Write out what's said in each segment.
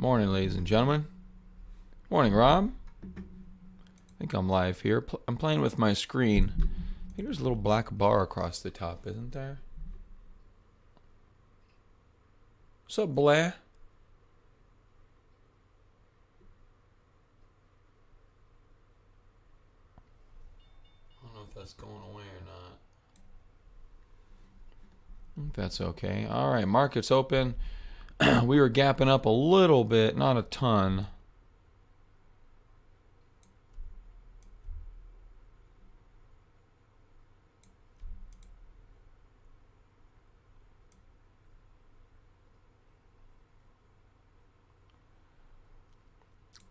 Morning, ladies and gentlemen. Morning, Rob. I think I'm live here. I'm playing with my screen. I think there's a little black bar across the top, isn't there? What's up, Blair? I don't know if that's going away or not. I think that's okay. All right, market's open. We were gapping up a little bit, not a ton.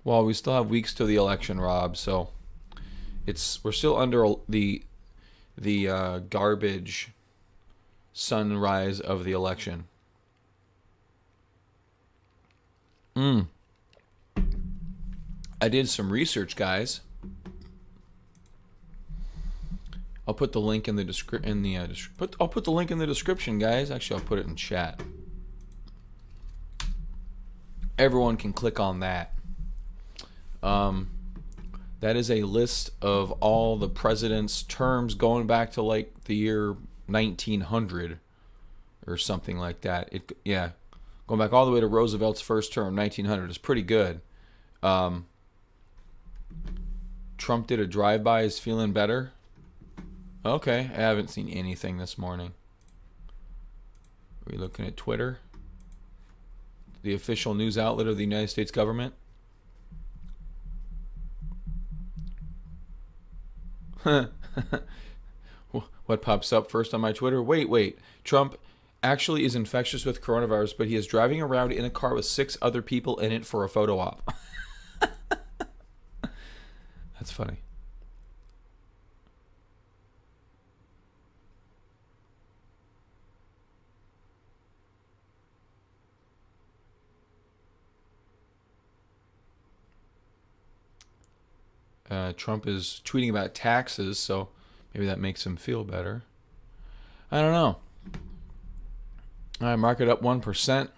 Well, we still have weeks to the election, Rob. So we're still under the garbage sunrise of the election. I did some research, guys. I'll put the link in the I'll put the link in the description, guys. Actually, I'll put it in chat. Everyone can click on that. That is a list of all the president's terms going back to like the year 1900 or something like that. Going back all the way to Roosevelt's first term, 1900, is pretty good. Trump did a drive-by, is feeling better. Okay, I haven't seen anything this morning. Are we looking at Twitter? The official news outlet of the United States government? What pops up first on my Twitter? Wait. Trump actually is infectious with coronavirus, but he is driving around in a car with 6 other people in it for a photo op. That's funny. Trump is tweeting about taxes, so maybe that makes him feel better. I don't know. All right, market up 1%.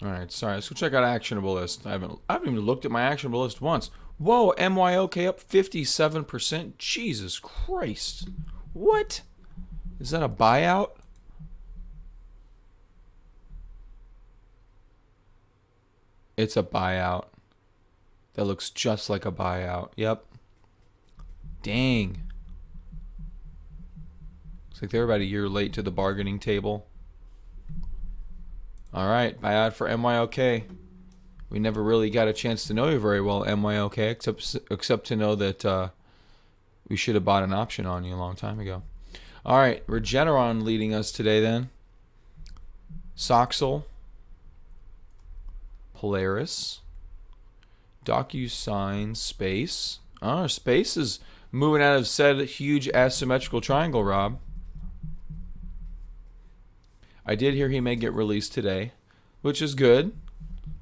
All right, sorry. Let's go check out actionable list. I haven't even looked at my actionable list once. Whoa, MYOK up 57%. Jesus Christ. What? Is that a buyout? It's a buyout. That looks just like a buyout. Yep. Dang. Looks like they're about a year late to the bargaining table. All right, buyout for MYOK. We never really got a chance to know you very well, MYOK, except to know that we should have bought an option on you a long time ago. All right, Regeneron leading us today then. Soxil, Polaris, DocuSign, Space. Oh, Space is moving out of said huge asymmetrical triangle, Rob. I did hear he may get released today, which is good.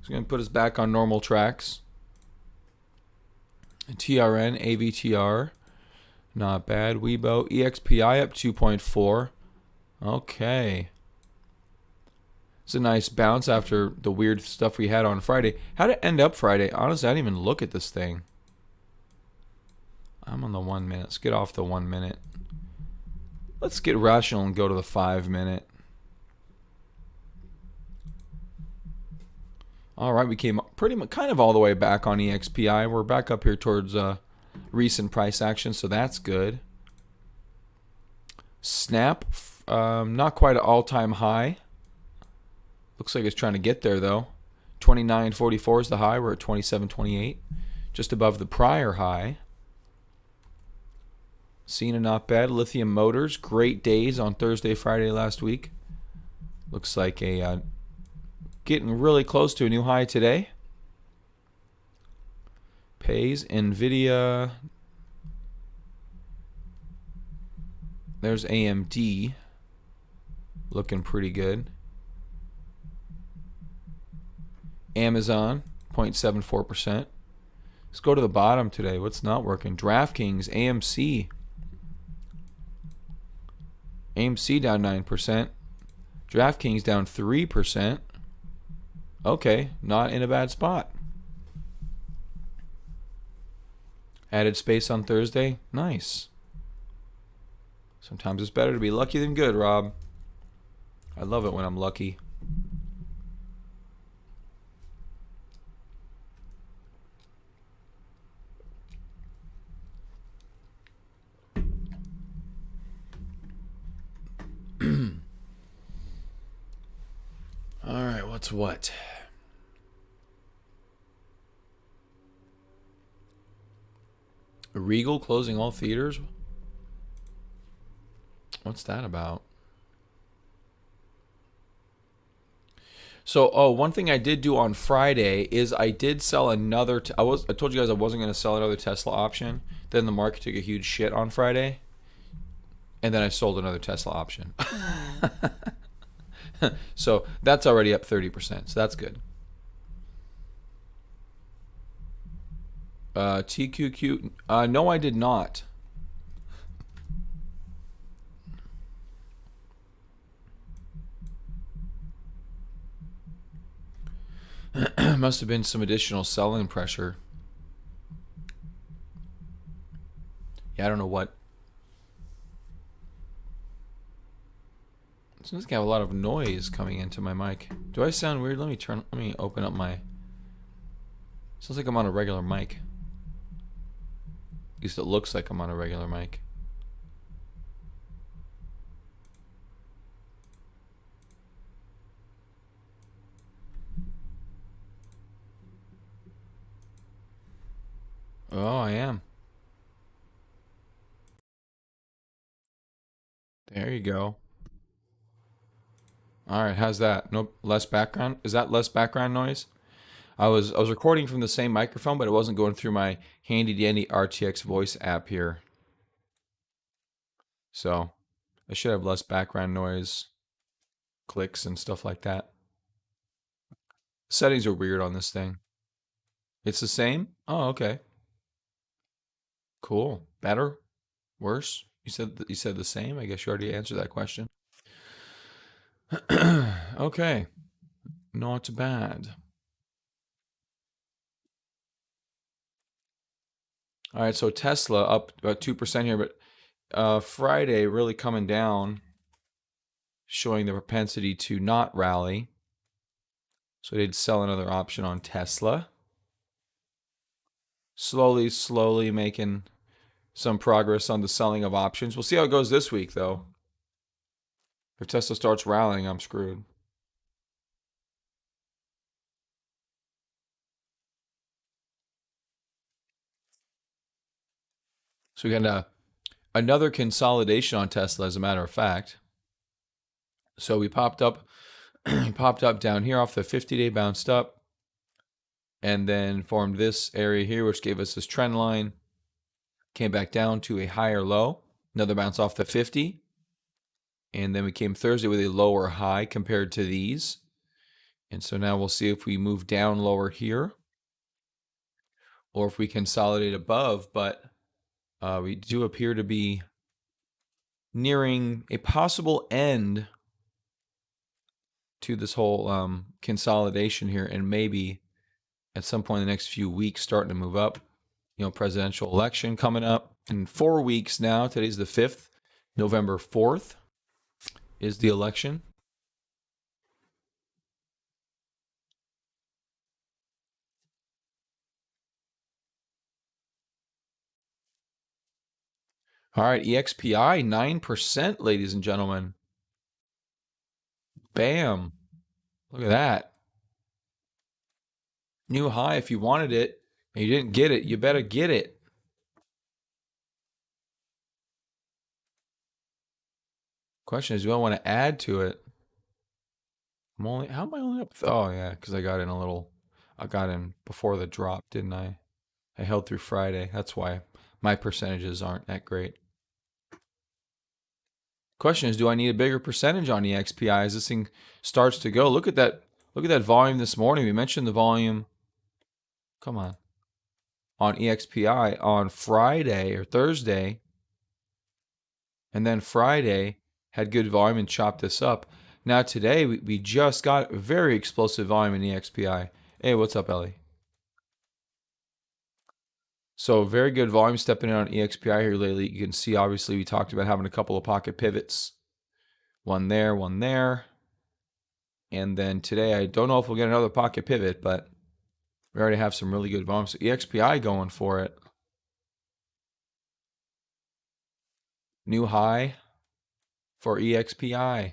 He's going to put us back on normal tracks. TRN, AVTR, not bad. Weibo, EXPI up 2.4. Okay. It's a nice bounce after the weird stuff we had on Friday. How did it end up Friday? Honestly, I didn't even look at this thing. I'm on the 1 minute. Let's get off the 1 minute. Let's get rational and go to the 5 minute. All right, we came pretty much kind of all the way back on EXPI. We're back up here towards recent price action, so that's good. Snap, not quite an all-time high. Looks like it's trying to get there, though. 29.44 is the high. We're at 27.28, just above the prior high. Cena, not bad. Lithium Motors, great days on Thursday, Friday last week. Looks like a getting really close to a new high today. Pays, NVIDIA. There's AMD. looking pretty good. Amazon, 0.74%. Let's go to the bottom today. What's not working? DraftKings, AMC. AMC down 9%. DraftKings down 3%. Okay, not in a bad spot. Added space on Thursday. Nice. Sometimes it's better to be lucky than good, Rob. I love it when I'm lucky. All right, what's what? Regal closing all theaters? What's that about? So, one thing I did do on Friday is I did sell another. I told you guys I wasn't going to sell another Tesla option. Then the market took a huge shit on Friday, and then I sold another Tesla option. So that's already up 30%. So that's good. TQQ. No, I did not. Must have been some additional selling pressure. Yeah, I don't know what. It seems like I have a lot of noise coming into my mic. Do I sound weird? Let me open up my. Sounds like I'm on a regular mic. At least it looks like I'm on a regular mic. Oh, I am. There you go. All right, how's that? Nope, less background. Is that less background noise? I was recording from the same microphone, but it wasn't going through my handy dandy RTX voice app here. So I should have less background noise, clicks and stuff like that. Settings are weird on this thing. It's the same? Oh, okay. Cool. Better? Worse? You said the same? I guess you already answered that question. Okay. Not bad. All right, so Tesla up about 2% here, but Friday really coming down, showing the propensity to not rally. So they did sell another option on Tesla. Slowly making some progress on the selling of options. We'll see how it goes this week, though. If Tesla starts rallying, I'm screwed. So we got another consolidation on Tesla, as a matter of fact. So we popped up, popped up down here off the 50-day, bounced up, and then formed this area here, which gave us this trend line. Came back down to a higher low, another bounce off the 50, and then we came Thursday with a lower high compared to these. And so now we'll see if we move down lower here, or if we consolidate above, but we do appear to be nearing a possible end to this whole consolidation here, and maybe at some point in the next few weeks starting to move up. You know, presidential election coming up in 4 weeks now. Today's the 5th. November 4th is the election. All right, EXPI 9%, ladies and gentlemen. Bam. Look at that. New high. If you wanted it and you didn't get it, you better get it. Question is, do I want to add to it? How am I only up? Oh, yeah, because I got in before the drop, didn't I? I held through Friday. That's why my percentages aren't that great. Question is, do I need a bigger percentage on EXPI as this thing starts to go? Look at that. Look at that volume this morning. We mentioned the volume. Come on. On EXPI on Friday or Thursday. And then Friday had good volume and chopped this up. Now today we just got very explosive volume in EXPI. Hey, what's up, Ellie? So very good volume stepping in on EXPI here lately. You can see, obviously, we talked about having a couple of pocket pivots. One there, one there. And then today, I don't know if we'll get another pocket pivot, but we already have some really good volume. So EXPI going for it. New high for EXPI.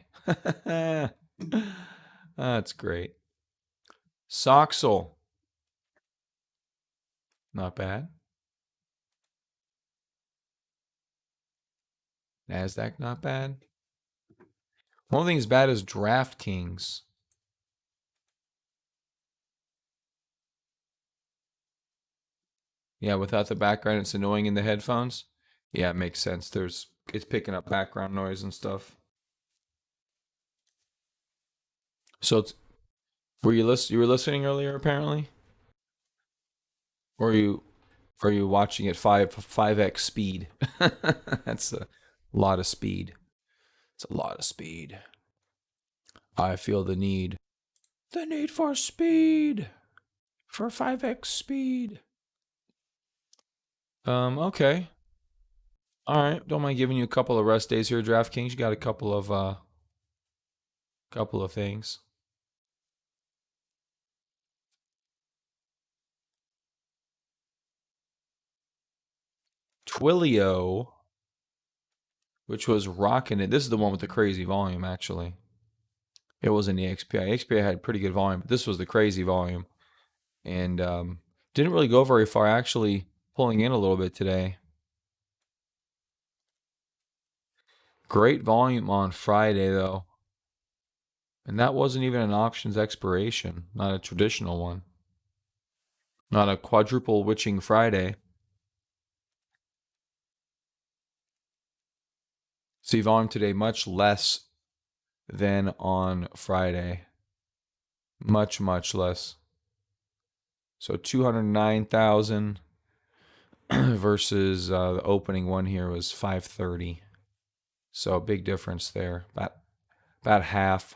That's great. Soxel. Not bad. NASDAQ, not bad. One thing is bad is DraftKings. Yeah, without the background, it's annoying in the headphones. Yeah, it makes sense. It's picking up background noise and stuff. So you were listening earlier apparently? Or are you watching at 5x speed? That's a lot of speed. It's a lot of speed. I feel the need. The need for speed. For 5x speed. Okay. All right. Don't mind giving you a couple of rest days here, DraftKings. You got a couple of things. Twilio, which was rocking it. This is the one with the crazy volume, actually. It wasn't the XPI. XPI had pretty good volume, but this was the crazy volume. And didn't really go very far, actually pulling in a little bit today. Great volume on Friday, though. And that wasn't even an options expiration, not a traditional one. Not a quadruple witching Friday. See, volume today much less than on Friday. Much, much less. So 209,000 versus the opening one here was 530. So a big difference there, about half.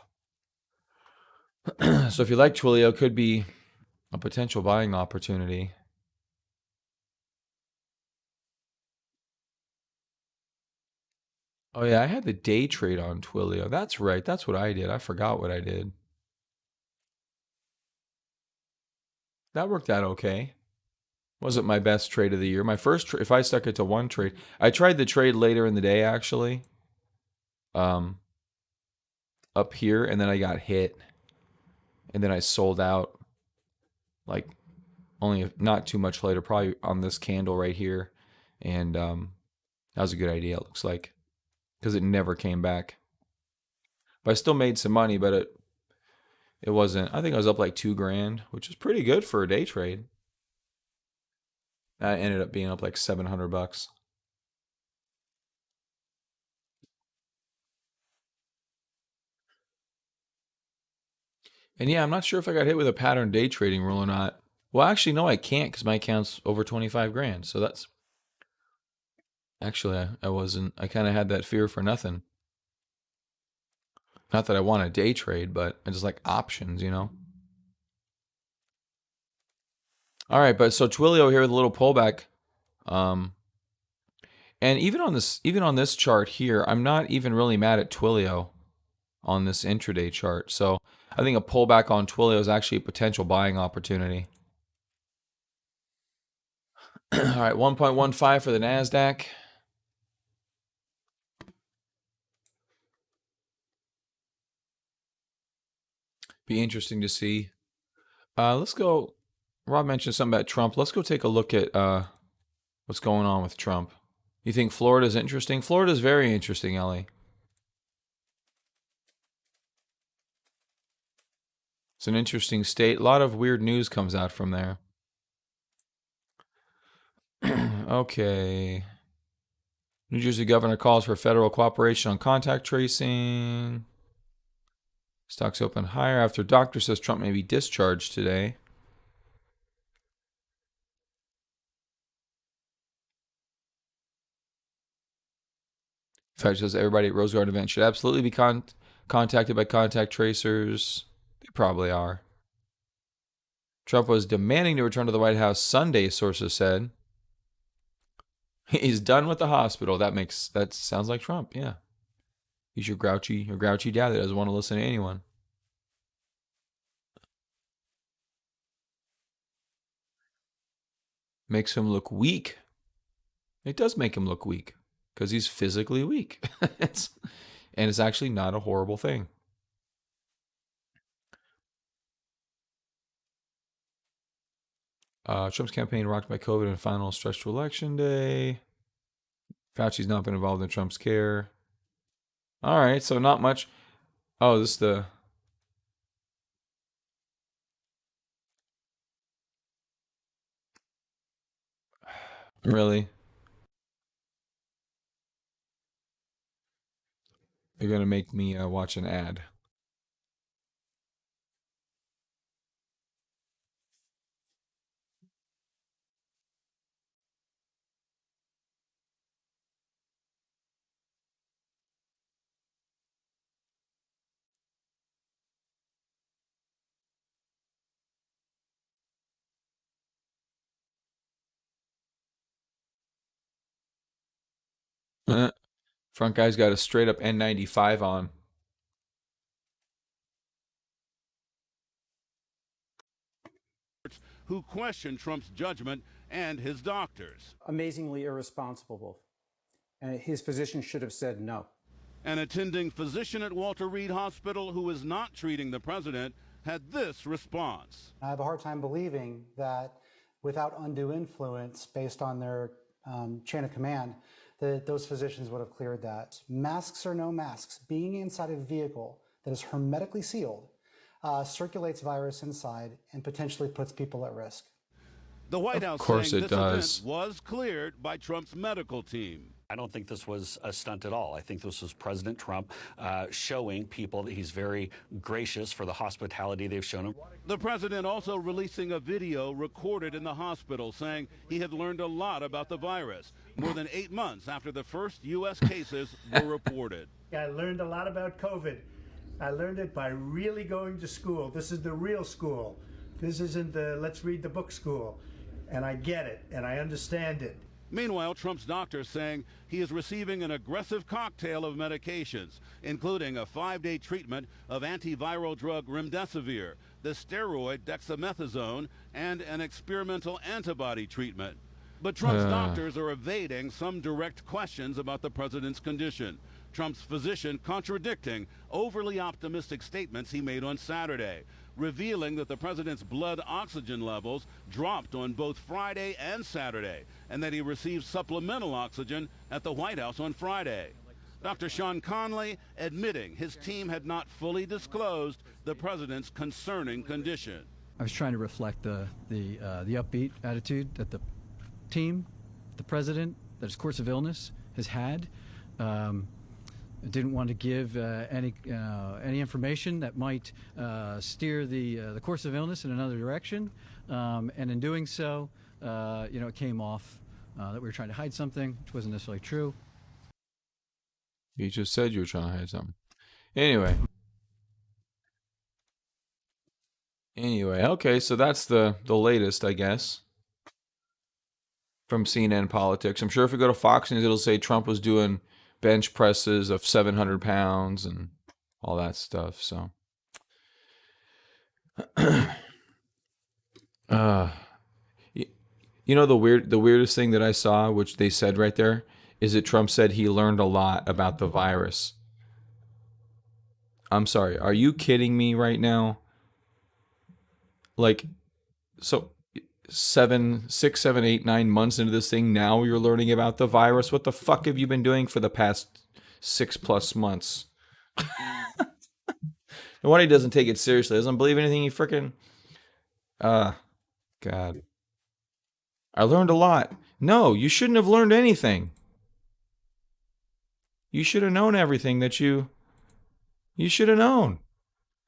So if you like Twilio, could be a potential buying opportunity. Oh yeah, I had the day trade on Twilio. That's right. That's what I did. I forgot what I did. That worked out okay. Wasn't my best trade of the year. My first if I stuck it to one trade. I tried the trade later in the day actually. Up here, and then I got hit. And then I sold out like only not too much later, probably on this candle right here. And that was a good idea, it looks like. Because it never came back. But I still made some money, but it wasn't. I think I was up like $2,000, which is pretty good for a day trade. I ended up being up like $700. And yeah, I'm not sure if I got hit with a pattern day trading rule or not. Well, actually, no, I can't because my account's over 25 grand. So that's actually I wasn't. I kind of had that fear for nothing. Not that I want a day trade, but I just like options, you know. All right, but so Twilio here with a little pullback. And even on this chart here, I'm not even really mad at Twilio on this intraday chart. So I think a pullback on Twilio is actually a potential buying opportunity. All right, 1.15 for the NASDAQ. Be interesting to see. Let's go. Rob mentioned something about Trump. Let's go take a look at what's going on with Trump. You think Florida's interesting? Florida's very interesting, Ellie. It's an interesting state. A lot of weird news comes out from there. Okay. New Jersey governor calls for federal cooperation on contact tracing. Stocks open higher after doctor says Trump may be discharged today. Fact says everybody at Rose Garden event should absolutely be contacted by contact tracers. They probably are. Trump was demanding to return to the White House Sunday, sources said. He's done with the hospital. That sounds like Trump, yeah. He's your grouchy dad that doesn't want to listen to anyone. Makes him look weak. It does make him look weak because he's physically weak. And it's actually not a horrible thing. Trump's campaign rocked by COVID and final stretch to election day. Fauci's not been involved in Trump's care. All right, so not much. Oh, this is the... Really? They're going to make me watch an ad. Front guy's got a straight up N95 on. Who questioned Trump's judgment and his doctors. Amazingly irresponsible. His physician should have said no. An attending physician at Walter Reed Hospital who is not treating the president had this response. I have a hard time believing that without undue influence based on their chain of command, that those physicians would have cleared that. Masks or no masks, being inside a vehicle that is hermetically sealed circulates virus inside and potentially puts people at risk. The White House saying this event was cleared by Trump's medical team. I don't think this was a stunt at all. I think this was President Trump showing people that he's very gracious for the hospitality they've shown him. The president also releasing a video recorded in the hospital saying he had learned a lot about the virus more than 8 months after the first U.S. cases were reported. I learned a lot about COVID. I learned it by really going to school. This is the real school. This isn't the let's read the book school. And I get it, and I understand it. Meanwhile, Trump's doctor saying he is receiving an aggressive cocktail of medications, including a 5-day treatment of antiviral drug remdesivir, the steroid dexamethasone, and an experimental antibody treatment. But Trump's doctors are evading some direct questions about the president's condition. Trump's physician contradicting overly optimistic statements he made on Saturday, revealing that the president's blood oxygen levels dropped on both Friday and Saturday, and that he received supplemental oxygen at the White House on Friday. Dr. Sean Conley admitting his team had not fully disclosed the president's concerning condition. I was trying to reflect the upbeat attitude that the team, the president, that his course of illness has had. Didn't want to give any information that might steer the course of illness in another direction, and in doing so, it came off that we were trying to hide something, which wasn't necessarily true. You just said you were trying to hide something. Anyway, okay, so that's the latest, I guess, from CNN Politics. I'm sure if you go to Fox News, it'll say Trump was doing bench presses of 700 pounds and all that stuff. So, the weirdest thing that I saw, which they said right there, is that Trump said he learned a lot about the virus. I'm sorry, are you kidding me right now? Like, so 6, 7, 8, 9 months into this thing, now you're learning about the virus? What the fuck have you been doing for the past 6+ months? Nobody doesn't take it seriously. Doesn't believe anything you freaking... God. I learned a lot. No, you shouldn't have learned anything. You should have known everything that you should have known.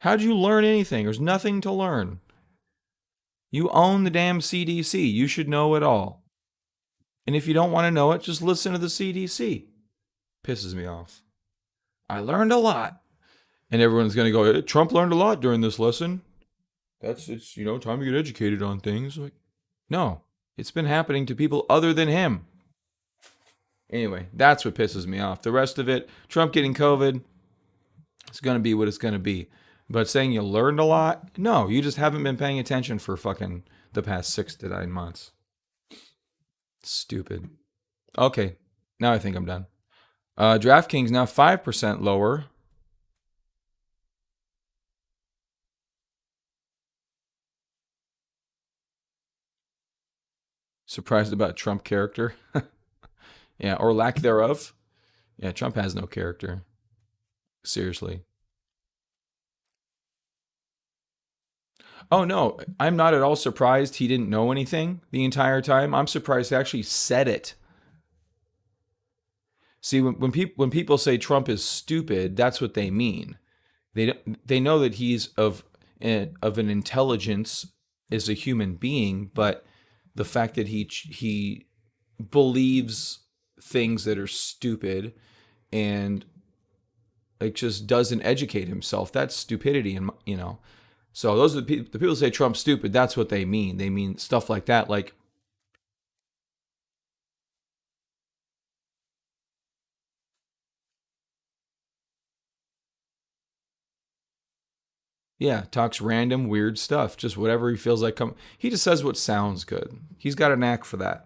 How'd you learn anything? There's nothing to learn. You own the damn CDC. You should know it all. And if you don't want to know it, just listen to the CDC. Pisses me off. I learned a lot. And everyone's going to go, hey, Trump learned a lot during this lesson. It's time to get educated on things. Like, no, it's been happening to people other than him. Anyway, that's what pisses me off. The rest of it, Trump getting COVID, it's going to be what it's going to be. But saying you learned a lot, no, you just haven't been paying attention for fucking the past 6 to 9 months. Stupid. Okay, now I think I'm done. DraftKings now 5% lower. Surprised about Trump character? Yeah, or lack thereof. Yeah, Trump has no character. Seriously. Oh, no, I'm not at all surprised he didn't know anything the entire time. I'm surprised he actually said it. See, when people say Trump is stupid, that's what they mean. They know that he's of an intelligence as a human being, but the fact that he believes things that are stupid and like just doesn't educate himself, that's stupidity. And so those are the people who say Trump's stupid. That's what they mean. They mean stuff like that, like yeah, talks random weird stuff, just whatever he feels like. He just says what sounds good. He's got a knack for that.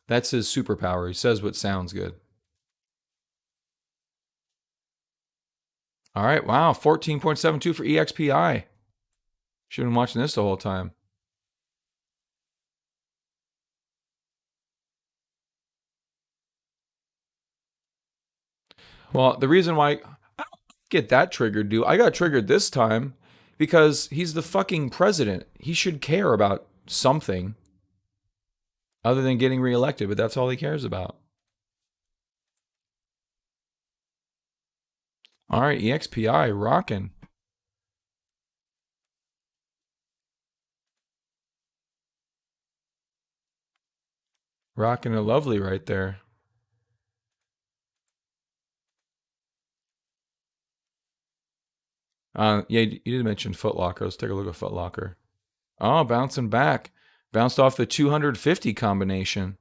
That's his superpower. He says what sounds good. All right, wow, 14.72 for EXPI. Should have been watching this the whole time. Well, the reason why I don't get that triggered, dude, I got triggered this time because he's the fucking president. He should care about something other than getting reelected, but that's all he cares about. All right, EXPI rocking. Rocking a lovely right there. Yeah, you did mention Foot Locker. Let's take a look at Foot Locker. Oh, bouncing back. Bounced off the 250 combination.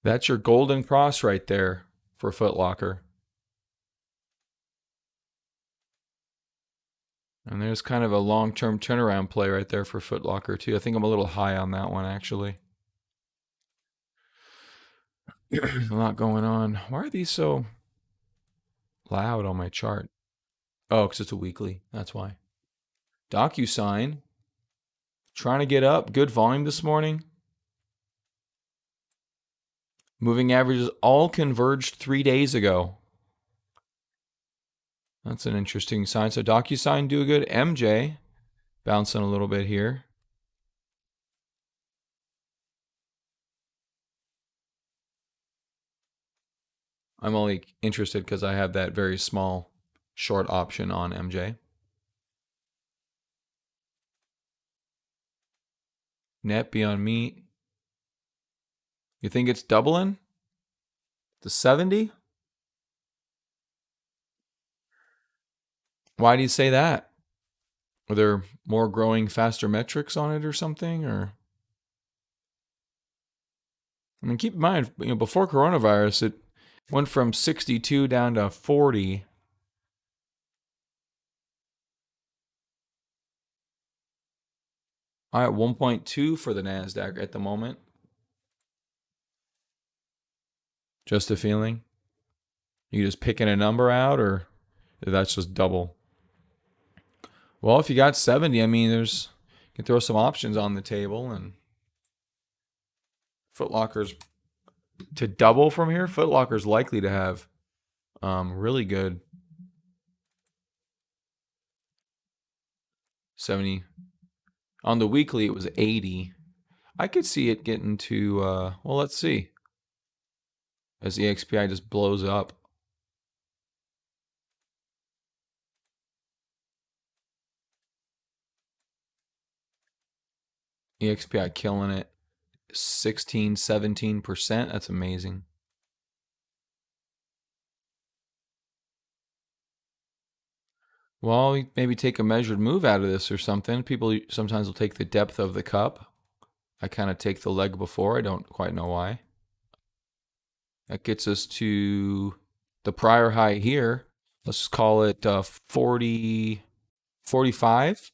That's your golden cross right there for Foot Locker. And there's kind of a long-term turnaround play right there for Foot Locker too. I think I'm a little high on that one actually. A lot going on. Why are these so loud on my chart? Oh, because it's a weekly. That's why. DocuSign. Trying to get up. Good volume this morning. Moving averages all converged 3 days ago. That's an interesting sign. So DocuSign do good. MJ bouncing a little bit here. I'm only interested because I have that very small short option on MJ. Net Beyond Meat. You think it's doubling to 70? Why do you say that? Are there more growing, faster metrics on it or something? Or I mean, keep in mind, before coronavirus, it went from 62 down to 40. All right, 1.2 for the NASDAQ at the moment. Just a feeling? You just picking a number out, or that's just double? Well, if you got 70, I mean, you can throw some options on the table, and Foot Locker's to double from here. Foot Locker's likely to have really good 70. On the weekly, it was 80. I could see it getting to, well, let's see. As the EXPI just blows up. EXPI killing it. 16, 17%. That's amazing. Well, maybe take a measured move out of this or something. People sometimes will take the depth of the cup. I kind of take the leg before. I don't quite know why. That gets us to the prior high here. Let's call it 40, 45.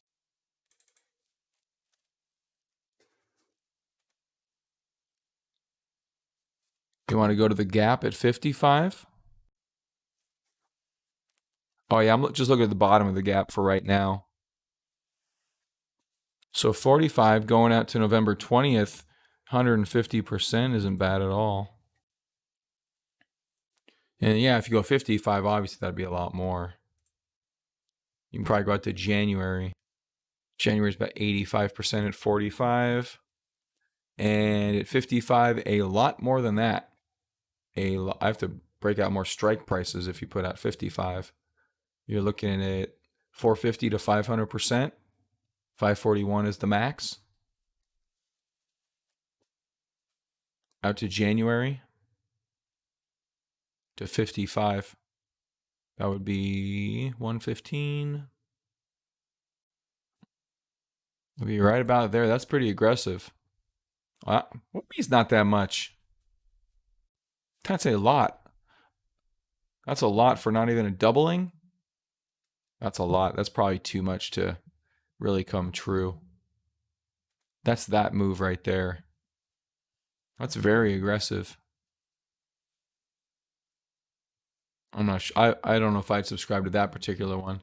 You want to go to the gap at 55? Oh, yeah, I'm just looking at the bottom of the gap for right now. So 45 going out to November 20th, 150% isn't bad at all. And yeah, if you go 55, obviously that'd be a lot more. You can probably go out to January. January's about 85% at 45. And at 55, a lot more than that. I have to break out more strike prices if you put out 55. You're looking at 450 to 500%. 541 is the max. Out to January to 55. That would be 115. We'll be right about there. That's pretty aggressive. Whoopie's not that much. Can't say a lot. That's a lot for not even a doubling. That's a lot. That's probably too much to really come true. That's that move right there. That's very aggressive. I'm not sure. I don't know if I'd subscribe to that particular one.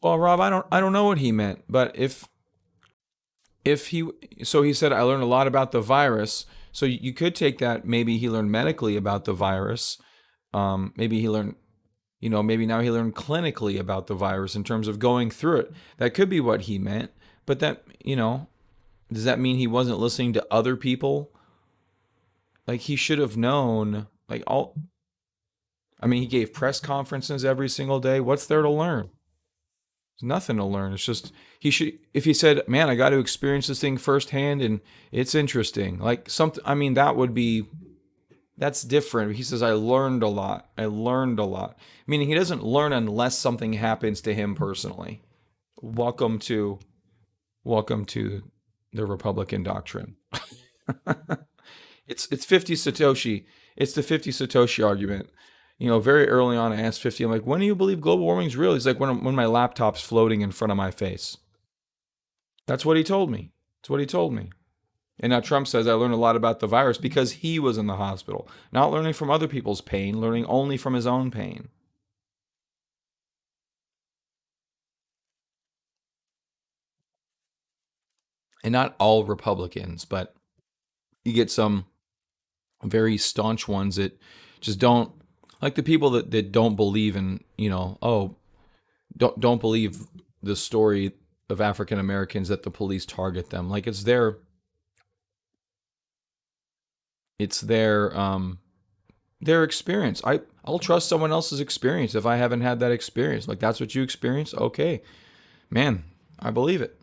Well, Rob, I don't know what he meant, but if he said I learned a lot about the virus. So you could take that. Maybe he learned medically about the virus. Maybe he learned, maybe now he learned clinically about the virus in terms of going through it. That could be what he meant. But that, does that mean he wasn't listening to other people? Like he should have known. He gave press conferences every single day. What's there to learn? There's nothing to learn. It's just if he said, man, I got to experience this thing firsthand and it's interesting. Like something, that's different. He says, I learned a lot. Meaning he doesn't learn unless something happens to him personally. Welcome to the Republican doctrine. It's 50 Satoshi. It's the 50 Satoshi argument. Very early on, I asked 50, I'm like, when do you believe global warming is real? He's like, when my laptop's floating in front of my face. That's what he told me. And now Trump says I learned a lot about the virus because he was in the hospital. Not learning from other people's pain, learning only from his own pain. And not all Republicans, but you get some very staunch ones that just don't, like the people that don't believe in, don't believe the story of African Americans that the police target them. Like it's their experience. I'll trust someone else's experience if I haven't had that experience. Like that's what you experienced? Okay. Man, I believe it.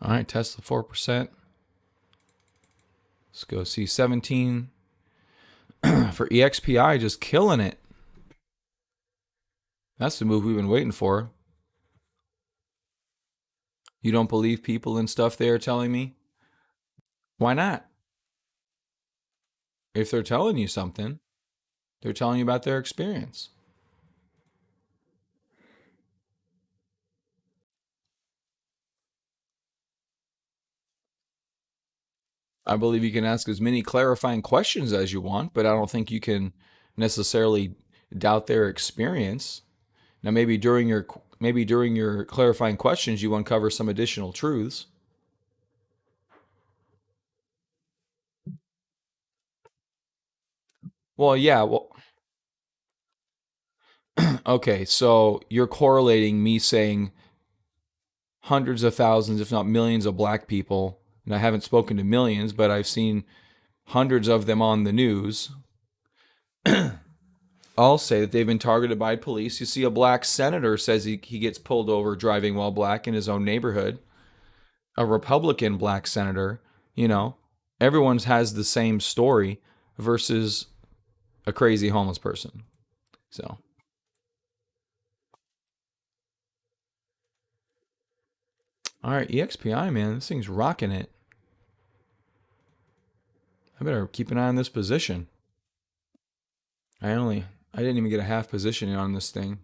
All right, Tesla 4%. Let's go see 17 for EXPI, just killing it. That's the move we've been waiting for. You don't believe people and stuff they are telling me? Why not? If they're telling you something, they're telling you about their experience. I believe you can ask as many clarifying questions as you want, but I don't think you can necessarily doubt their experience. Now, maybe during your clarifying questions, you uncover some additional truths. Well, yeah. Well, okay. So you're correlating me saying hundreds of thousands, if not millions, of black people, and I haven't spoken to millions, but I've seen hundreds of them on the news. All say that they've been targeted by police. You see, a black senator says he gets pulled over driving while black in his own neighborhood. A Republican black senator, you know, everyone's has the same story versus a crazy homeless person. So, all right, EXPI, man, this thing's rocking it. I better keep an eye on this position. I didn't even get a half position on this thing.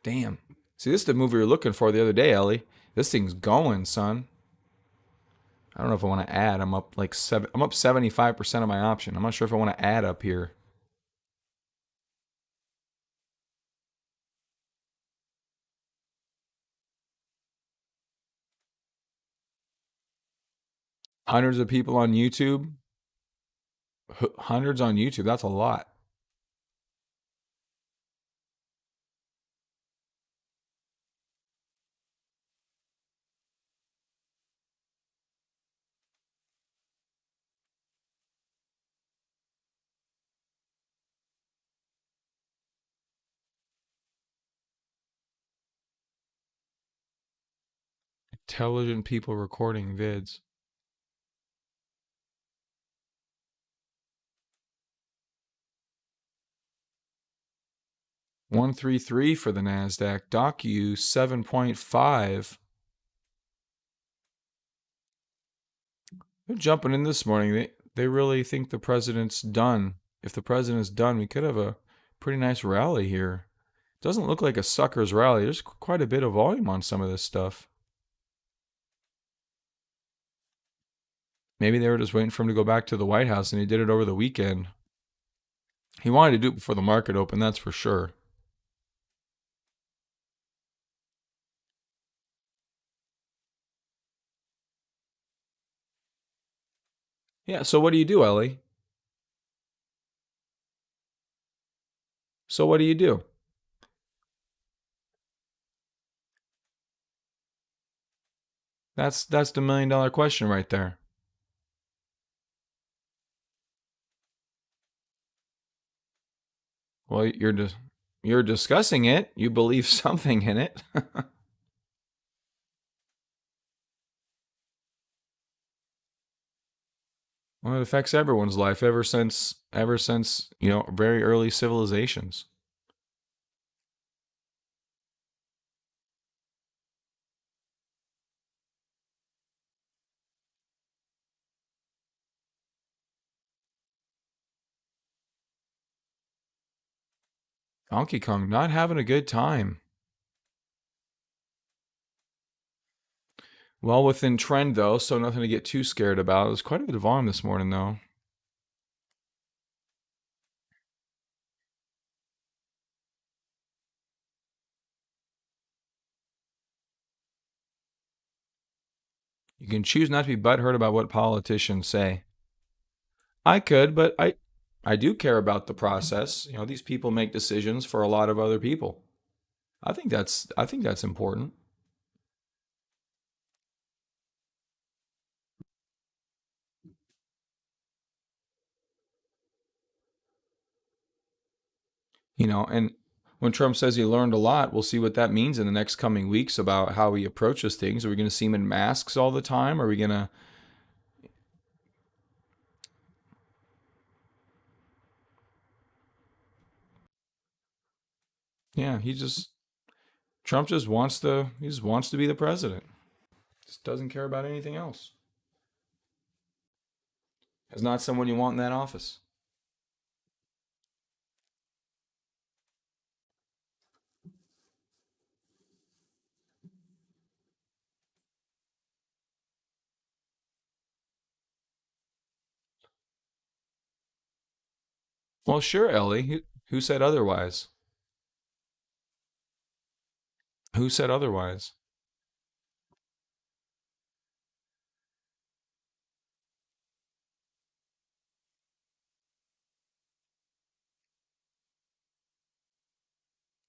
Damn. See, this is the move we were looking for the other day, Ellie. This thing's going, son. I don't know if I want to add. I'm up 75% of my option. I'm not sure if I want to add up here. Hundreds of people on YouTube. Hundreds on YouTube. That's a lot. Intelligent people recording vids. $133 for the NASDAQ. DocU 7.5. They're jumping in this morning. They really think the president's done. If the president's done, we could have a pretty nice rally here. Doesn't look like a sucker's rally. There's quite a bit of volume on some of this stuff. Maybe they were just waiting for him to go back to the White House and he did it over the weekend. He wanted to do it before the market opened, that's for sure. Yeah, so what do you do, Ellie? So what do you do? That's the $1 million question right there. Well, you're discussing it. You believe something in it. Well, it affects everyone's life ever since very early civilizations. Donkey Kong not having a good time. Well within trend though, so nothing to get too scared about. It was quite a bit of volume this morning though. You can choose not to be butthurt about what politicians say. I could, but I do care about the process. You know, these people make decisions for a lot of other people. I think that's important. You know, and when Trump says he learned a lot, we'll see what that means in the next coming weeks about how he approaches things. Are we going to see him in masks all the time? Are we going to Yeah, Trump he just wants to be the president. Just doesn't care about anything else. Is not someone you want in that office. Well, sure, Ellie. Who said otherwise? Who said otherwise?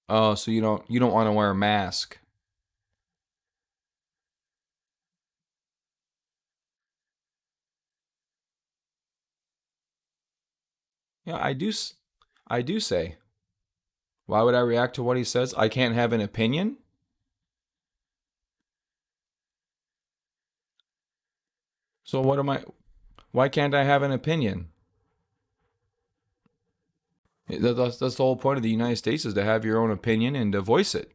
Oh, so you don't want to wear a mask. Yeah, I do say. Why would I react to what he says? I can't have an opinion? So what am I why can't I have an opinion? That's the whole point of the United States is to have your own opinion and to voice it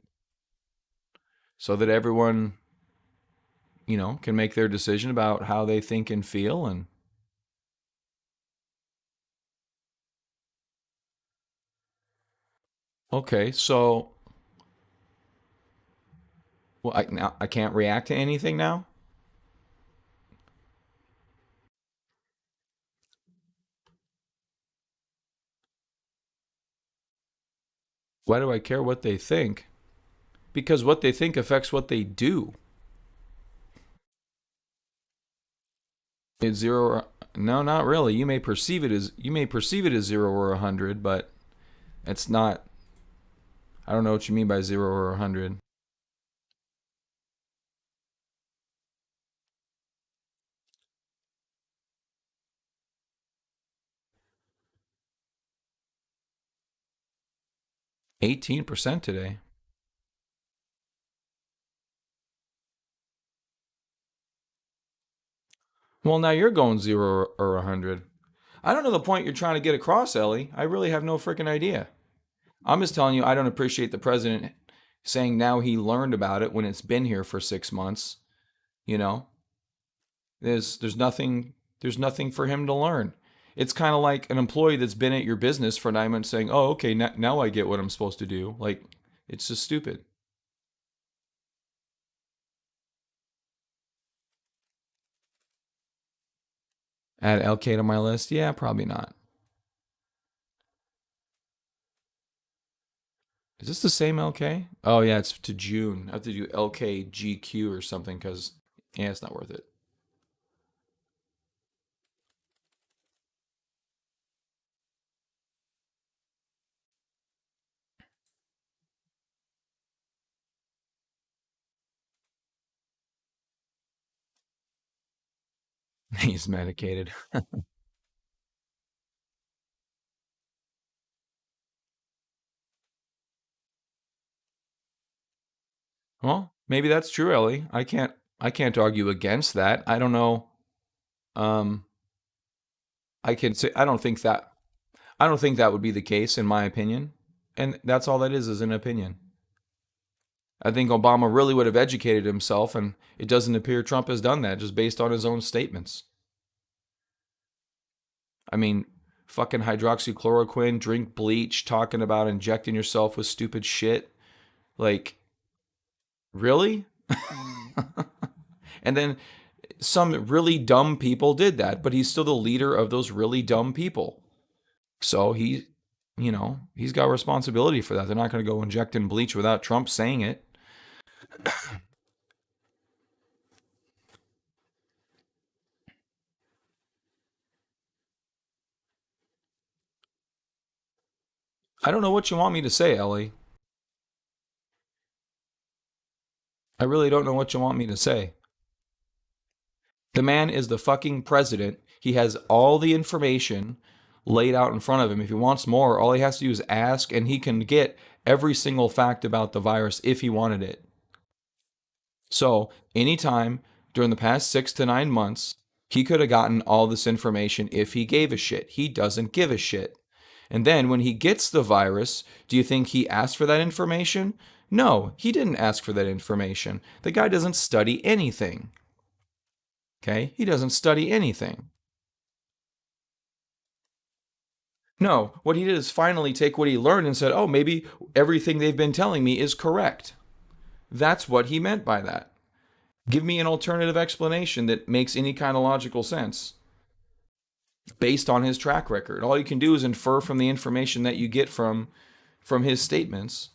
so that everyone, can make their decision about how they think and feel. And okay, so well, now I can't react to anything now. Why do I care what they think? Because what they think affects what they do. It's zero. No, not really. You may perceive it as 0 or 100, but it's not. I don't know what you mean by 0 or 100. 18% today. Well, now you're going 0 or 100. I don't know the point you're trying to get across, Ellie. I really have no freaking idea. I'm just telling you, I don't appreciate the president saying now he learned about it when it's been here for 6 months. You know, there's nothing for him to learn. It's kind of like an employee that's been at your business for 9 months saying, "Oh, okay, now I get what I'm supposed to do." Like, it's just stupid. Add LK to my list? Yeah, probably not. Is this the same LK? Oh yeah, it's to June. I have to do LKGQ or something because yeah, it's not worth it. He's medicated. Well, maybe that's true, Ellie. I can't argue against that. I don't know. Um, I can say I don't think that would be the case in my opinion. And that's all that is an opinion. I think Obama really would have educated himself, and it doesn't appear Trump has done that just based on his own statements. I mean, fucking hydroxychloroquine, drink bleach, talking about injecting yourself with stupid shit. Like, really? And then some really dumb people did that, but he's still the leader of those really dumb people. So he's got responsibility for that. They're not going to go injecting bleach without Trump saying it. I don't know what you want me to say, Ellie. I really don't know what you want me to say. The man is the fucking president. He has all the information laid out in front of him. If he wants more, all he has to do is ask, and he can get every single fact about the virus if he wanted it. So, anytime during the past 6 to 9 months, he could have gotten all this information if he gave a shit. He doesn't give a shit. And then when he gets the virus, do you think he asked for that information? No, he didn't ask for that information. The guy doesn't study anything. Okay? He doesn't study anything. No, what he did is finally take what he learned and said, oh, maybe everything they've been telling me is correct. That's what he meant by that. Give me an alternative explanation that makes any kind of logical sense. based on his track record. All you can do is infer from the information that you get from his statements.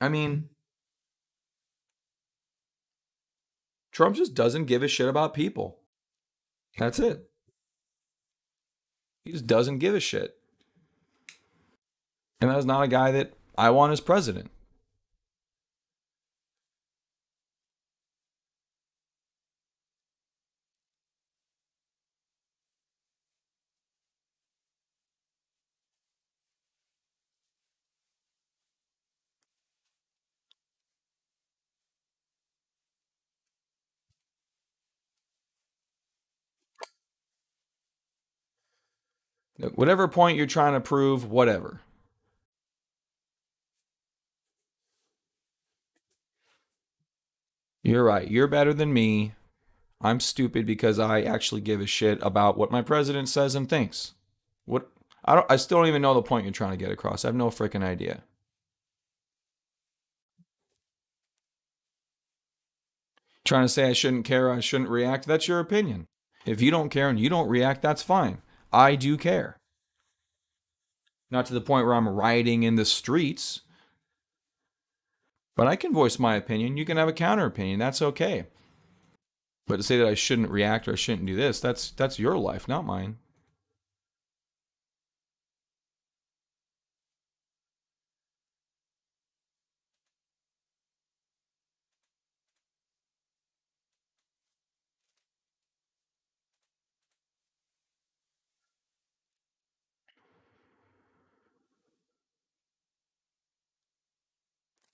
I mean, Trump just doesn't give a shit about people. That's it. He just doesn't give a shit. And that's not a guy that I want as president. Whatever point you're trying to prove, whatever. You're right. You're better than me. I'm stupid because I actually give a shit about what my president says and thinks. What I still don't even know the point you're trying to get across. I have no freaking idea. Trying to say I shouldn't care, I shouldn't react, that's your opinion. If you don't care and you don't react, that's fine. I do care. Not to the point where I'm rioting in the streets, but I can voice my opinion. You can have a counter opinion. That's okay. But to say that I shouldn't react or I shouldn't do this, that's your life, not mine.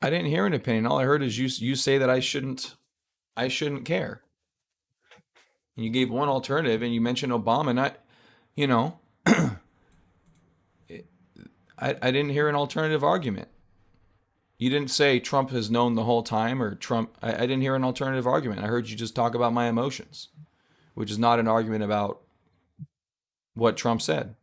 I didn't hear an opinion. All I heard is you say that I shouldn't care. And you gave one alternative and you mentioned Obama, and you know, I didn't hear an alternative argument. You didn't say Trump has known the whole time or Trump. I didn't hear an alternative argument. I heard you just talk about my emotions, which is not an argument about what Trump said.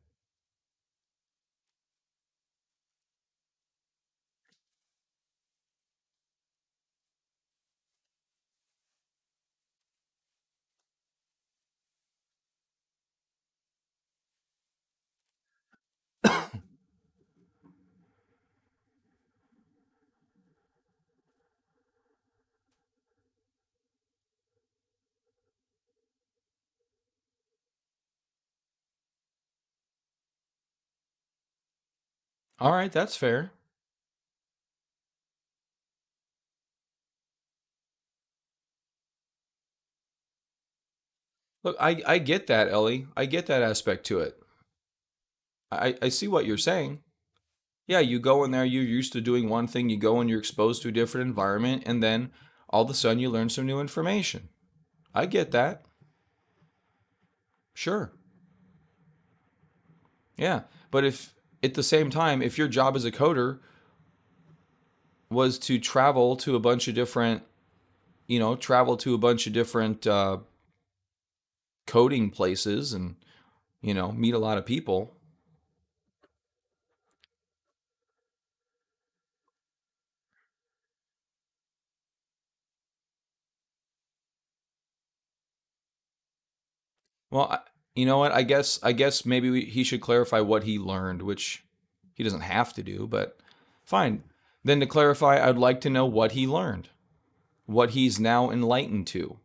All right, that's fair. Look, I get that, Ellie. I get that aspect to it. I see what you're saying. Yeah, you go in there, you're used to doing one thing, you go and you're exposed to a different environment, and then all of a sudden you learn some new information. I get that. Sure. Yeah. But if at the same time, if your job as a coder was to travel to a bunch of different, travel to a bunch of different coding places and, meet a lot of people. Well, you know what? I guess maybe he should clarify what he learned, which he doesn't have to do, but fine. Then to clarify, I'd like to know what he learned, what he's now enlightened to.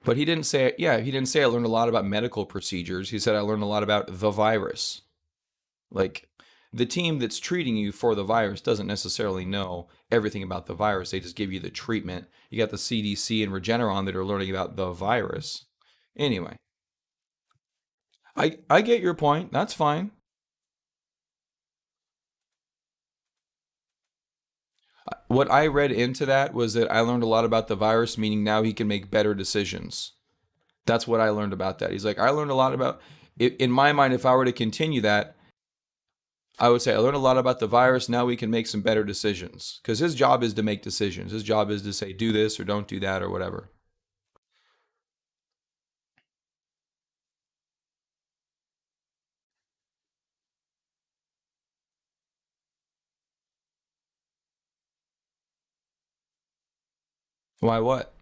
But he didn't say, yeah, he didn't say I learned a lot about medical procedures. He said I learned a lot about the virus. Like the team that's treating you for the virus doesn't necessarily know everything about the virus. They just give you the treatment. You got the CDC and Regeneron that are learning about the virus. Anyway, I get your point. That's fine. What I read into that was that I learned a lot about the virus, meaning now he can make better decisions. That's what I learned about that. He's like, I learned a lot about, in my mind, if I were to continue that, I would say I learned a lot about the virus. Now we can make some better decisions. Because his job is to make decisions. His job is to say, do this or don't do that or whatever. Why what?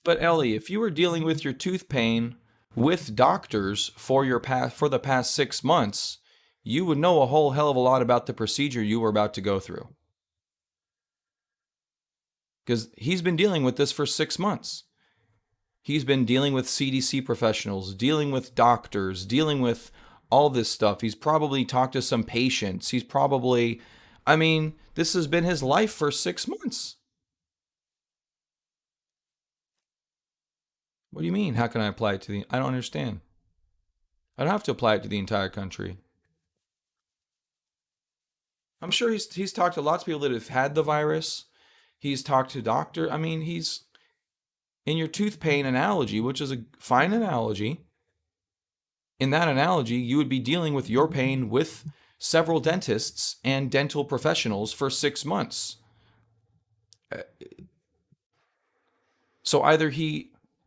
But Ellie, if you were dealing with your tooth pain with doctors for the past 6 months, you would know a whole hell of a lot about the procedure you were about to go through. Because he's been dealing with this for 6 months. He's been dealing with CDC professionals, dealing with doctors, dealing with all this stuff. He's probably talked to some patients. I mean, this has been his life for 6 months. What do you mean? How can I apply it to I don't understand. I don't have to apply it to the entire country. I'm sure he's talked to lots of people that have had the virus. He's talked to doctor. I mean, he's in your tooth pain analogy, which is a fine analogy. In that analogy, you would be dealing with your pain with several dentists and dental professionals for 6 months. So either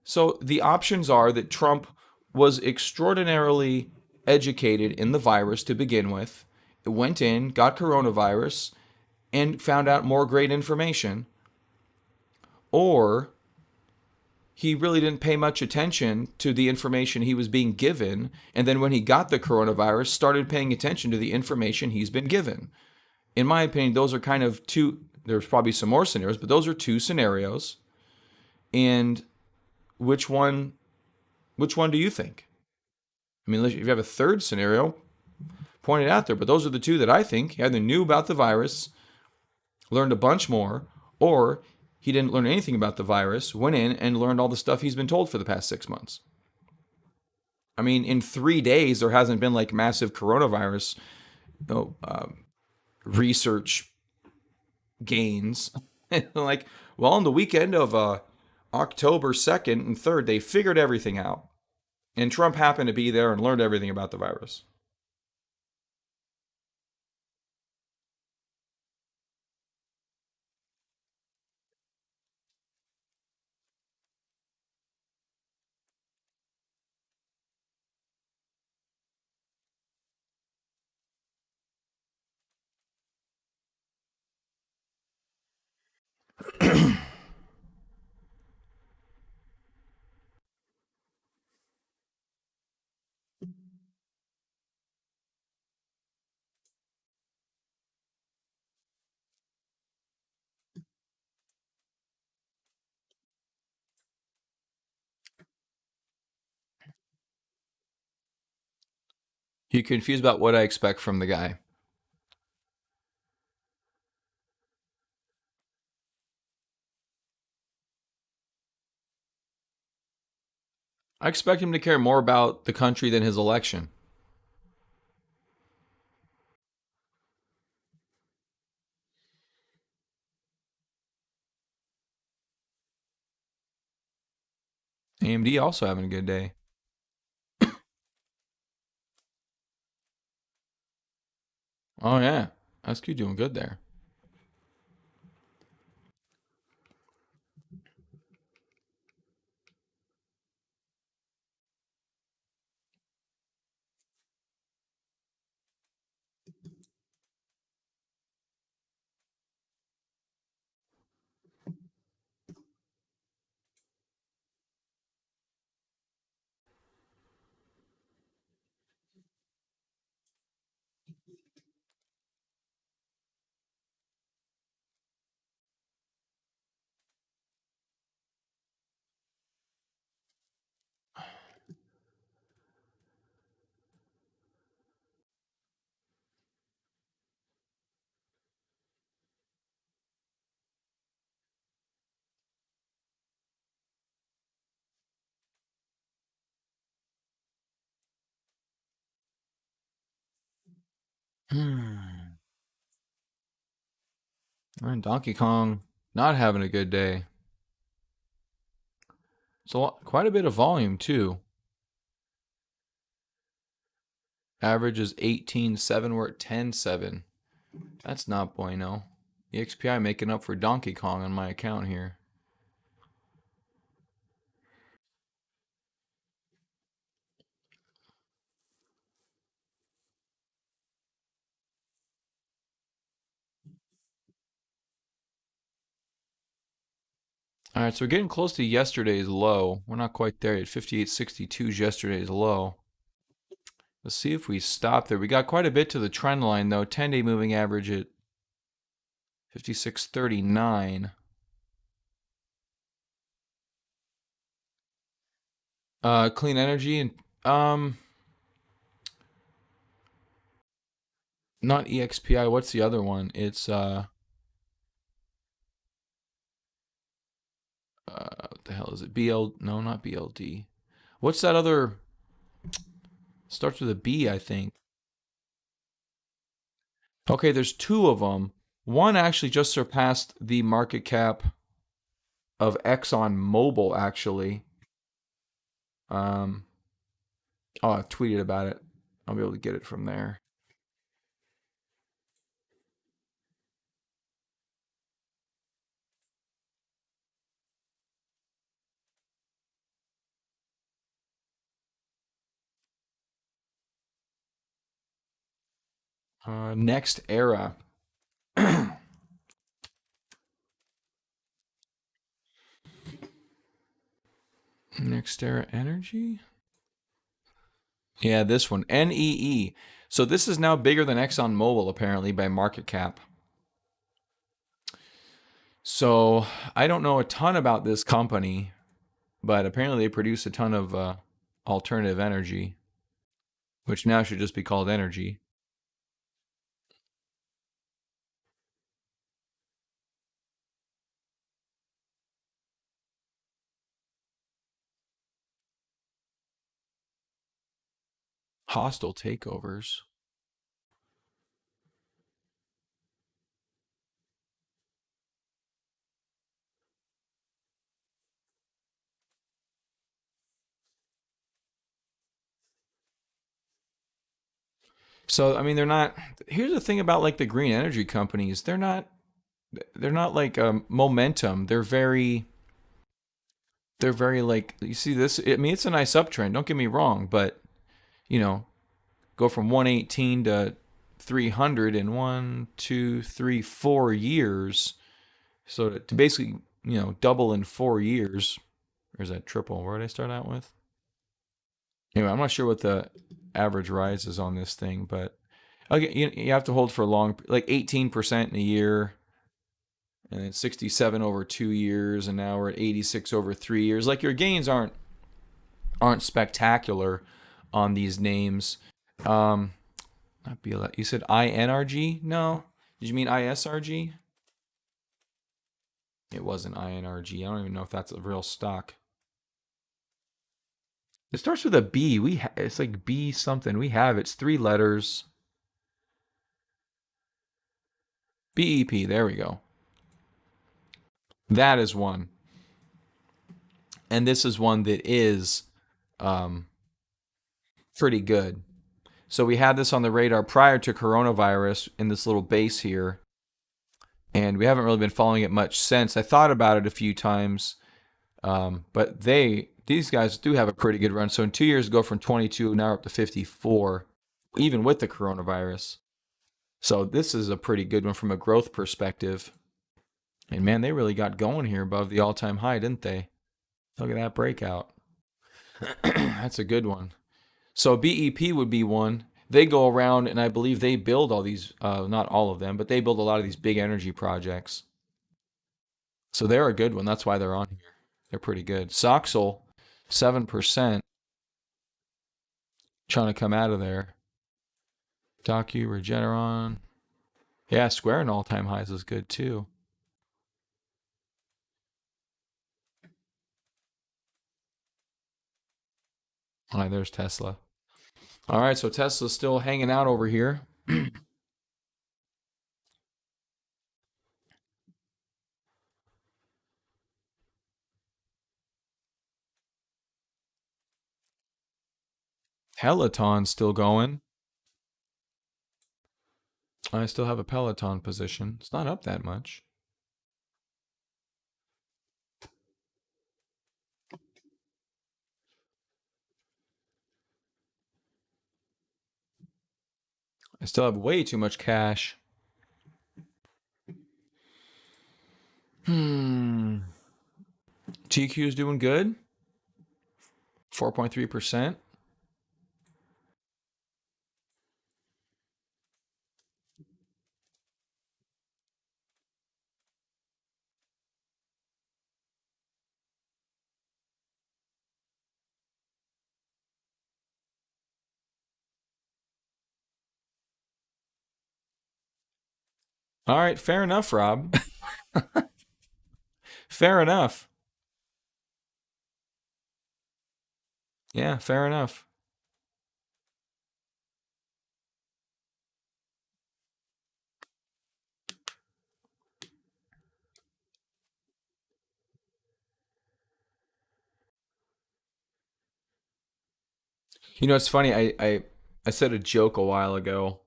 so the options are that Trump was extraordinarily educated in the virus to begin with, went in, got coronavirus, and found out more great information, or he really didn't pay much attention to the information he was being given, and then when he got the coronavirus, started paying attention to the information he's been given. In my opinion, those are kind of two, there's probably some more scenarios, but those are two scenarios. And which one do you think? I mean, if you have a third scenario, point it out there, but those are the two that I think. He either knew about the virus, learned a bunch more, or he didn't learn anything about the virus, went in and learned all the stuff he's been told for the past 6 months. I mean, in 3 days, there hasn't been like massive coronavirus research gains. Like, well, on the weekend of October 2nd and 3rd, they figured everything out. And Trump happened to be there and learned everything about the virus. You confused about what I expect from the guy. I expect him to care more about the country than his election. AMD also having a good day. Oh yeah, SQ doing good there. And Donkey Kong not having a good day. So quite a bit of volume too. Average is 18.7. We're at 10.7. That's not bueno. EXPI making up for Donkey Kong on my account here. All right, so we're getting close to yesterday's low. We're not quite there yet. 58.62 is yesterday's low. Let's see if we stop there. We got quite a bit to the trend line, though. 10-day moving average at 56.39. Clean energy and not EXPI. What's the other one? It's what the hell is it? No, not BLD. What's that other? Starts with a B, I think. Okay, there's two of them. One actually just surpassed the market cap of ExxonMobil, actually. Oh, I tweeted about it. I'll be able to get it from there. NextEra. NextEra Energy? Yeah, this one. NEE. So this is now bigger than ExxonMobil, apparently, by market cap. So I don't know a ton about this company, but apparently they produce a ton of alternative energy, which now should just be called energy. Hostile takeovers. So I mean, they're not. Here's the thing about like the green energy companies. They're not like momentum. They're very like, you see this. I mean, it's a nice uptrend. Don't get me wrong, but you know, go from 118 to 300 in 1, 2, 3, 4 years. So to basically, double in 4 years. Or is that triple? Where did I start out with? Anyway, I'm not sure what the average rise is on this thing, but okay, you have to hold for a long, like 18% in a year, and then 67 over 2 years, and now we're at 86 over 3 years. Like, your gains aren't spectacular on these names. Not BLS. You said INRG? No. Did you mean ISRG? It wasn't INRG. I don't even know if that's a real stock. It starts with a B. It's like B something. We have it's 3 letters. BEP. There we go. That is one. And this is one that is pretty good. So we had this on the radar prior to coronavirus in this little base here. And we haven't really been following it much since. I thought about it a few times. But these guys do have a pretty good run. So in 2 years, go from 22, now up to 54, even with the coronavirus. So this is a pretty good one from a growth perspective. And man, they really got going here above the all-time high, didn't they? Look at that breakout. That's a good one. So BEP would be one. They go around, and I believe they build all these, not all of them, but they build a lot of these big energy projects. So they're a good one. That's why they're on here. They're pretty good. Soxel, 7%. Trying to come out of there. Docu, Regeneron. Yeah, Square and all-time highs is good too. All right, there's Tesla. All right, so Tesla's still hanging out over here. Peloton's still going. I still have a Peloton position. It's not up that much. I still have way too much cash. TQ is doing good. 4.3%. All right, fair enough, Rob. Fair enough. Yeah, fair enough. You know, it's funny. I said a joke a while ago.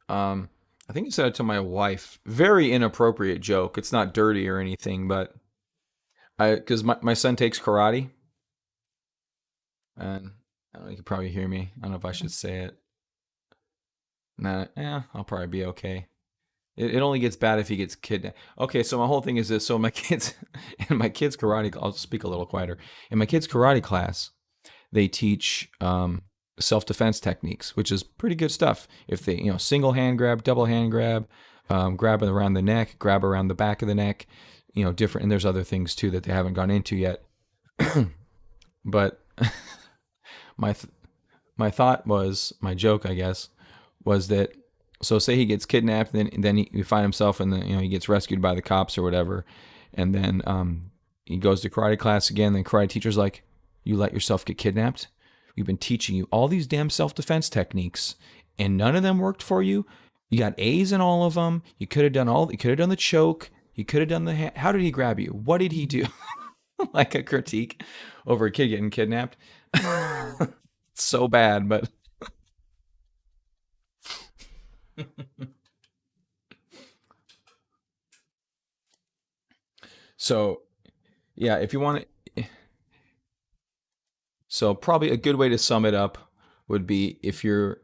I think I said it to my wife. Very inappropriate joke. It's not dirty or anything, but because my son takes karate, and I don't know, you can probably hear me. I don't know if I should say it. Nah, yeah, I'll probably be okay. It only gets bad if he gets kidnapped. Okay, so my whole thing is this. So my kids, in my kids' karate, I'll speak a little quieter. In my kids' karate class, they teach self-defense techniques, which is pretty good stuff. If they, single hand grab, double hand grab, grab around the neck, grab around the back of the neck, different. And there's other things too that they haven't gone into yet. But my my thought was, my joke, I guess, was that, so say he gets kidnapped, and then he find himself in the, he gets rescued by the cops or whatever, and then he goes to karate class again. Then karate teacher's like, "You let yourself get kidnapped? We've been teaching you all these damn self-defense techniques, and none of them worked for you. You got A's in all of them. You could have done the choke. You could have done the how did he grab you? What did he do?" Like a critique over a kid getting kidnapped. So bad, but so yeah, if you want to, so probably a good way to sum it up would be, if you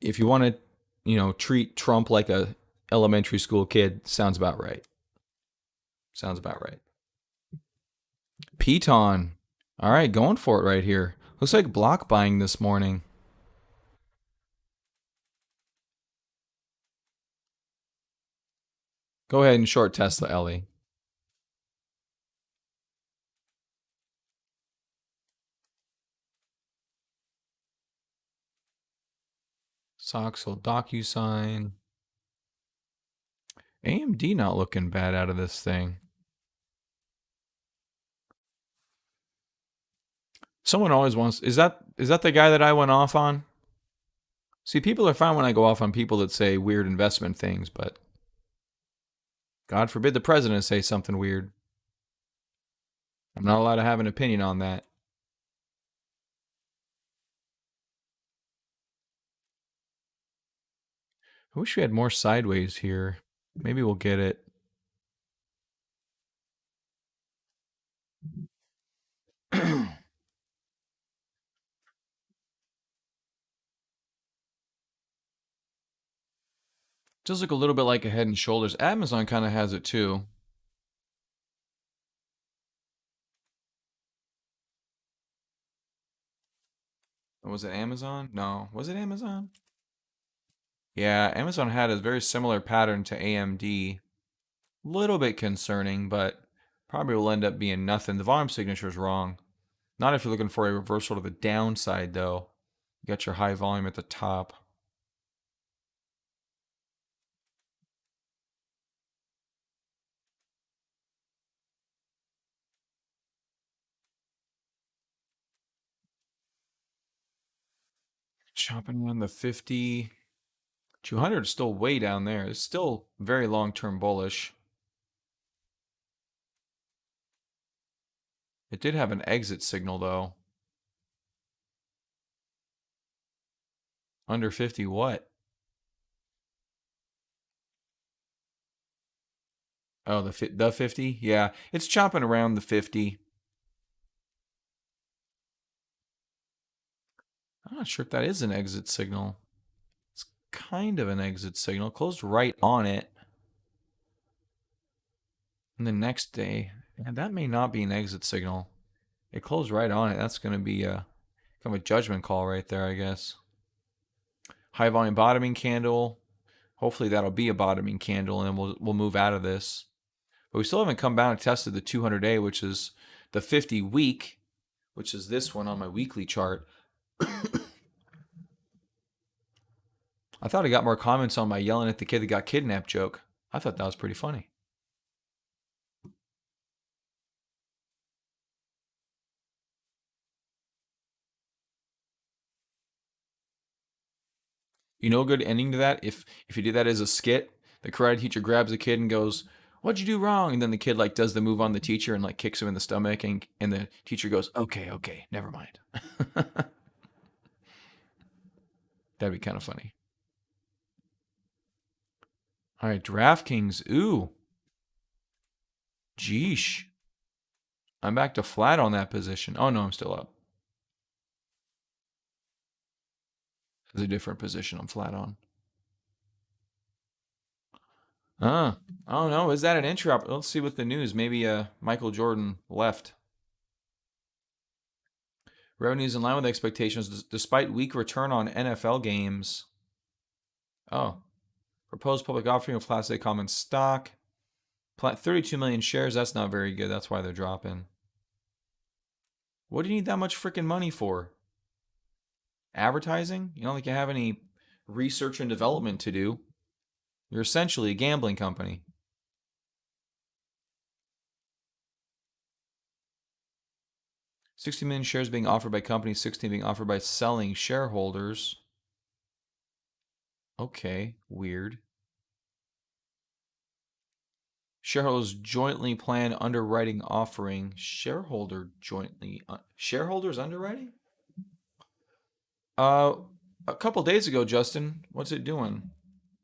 want to, treat Trump like a elementary school kid, sounds about right. Sounds about right. Piton. All right, going for it right here. Looks like block buying this morning. Go ahead and short Tesla, Ellie. Soxel, DocuSign. AMD not looking bad out of this thing. Someone always wants, is that the guy that I went off on? See, people are fine when I go off on people that say weird investment things, but God forbid the president say something weird. I'm not allowed to have an opinion on that. I wish we had more sideways here. Maybe we'll get it. Does look a little bit like a Head and Shoulders. Amazon kind of has it too. Was it Amazon? No. Was it Amazon? Yeah, Amazon had a very similar pattern to AMD. Little bit concerning, but probably will end up being nothing. The volume signature is wrong. Not if you're looking for a reversal to the downside, though. You got your high volume at the top. Chopping around the 50. 200 is still way down there. It's still very long-term bullish. It did have an exit signal, though. Under 50 what? Oh, the 50? Yeah, it's chopping around the 50. I'm not sure if that is an exit signal. It's kind of an exit signal. Closed right on it. And the next day, and that may not be an exit signal. It closed right on it. That's going to be kind of a judgment call right there, I guess. High volume bottoming candle. Hopefully that'll be a bottoming candle, and then we'll move out of this. But we still haven't come down and tested the 200-day, which is the 50-week, which is this one on my weekly chart. I thought I got more comments on my yelling at the kid that got kidnapped joke. I thought that was pretty funny. You know a good ending to that? If you do that as a skit, the karate teacher grabs a kid and goes, "What'd you do wrong?" And then the kid like does the move on the teacher and like kicks him in the stomach, and the teacher goes, Okay, never mind." That'd be kind of funny. All right, DraftKings. Ooh. Jeesh. I'm back to flat on that position. Oh no, I'm still up. It's a different position I'm flat on. I don't know. Is that an interrupt? Let's see what the news. Maybe Michael Jordan left. Revenues in line with expectations despite weak return on NFL games. Oh. Proposed public offering of Class A common stock. 32 million shares. That's not very good. That's why they're dropping. What do you need that much freaking money for? Advertising? You don't think you have any research and development to do. You're essentially a gambling company. $60 million shares being offered by companies, 16 being offered by selling shareholders. Okay, weird. Shareholders jointly plan underwriting offering. Shareholders underwriting? A couple days ago, Justin, what's it doing?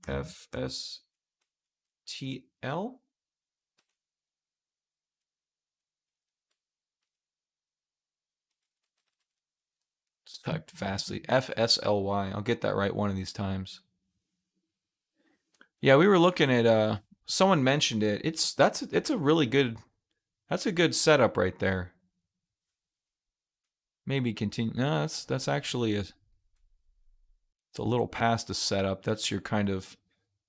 FSTL? It's typed fastly. FSLY. I'll get that right one of these times. Yeah, we were looking at someone mentioned it. It's a really good, that's a good setup right there. Maybe continue. No, that's actually it's a little past the setup. That's your kind of,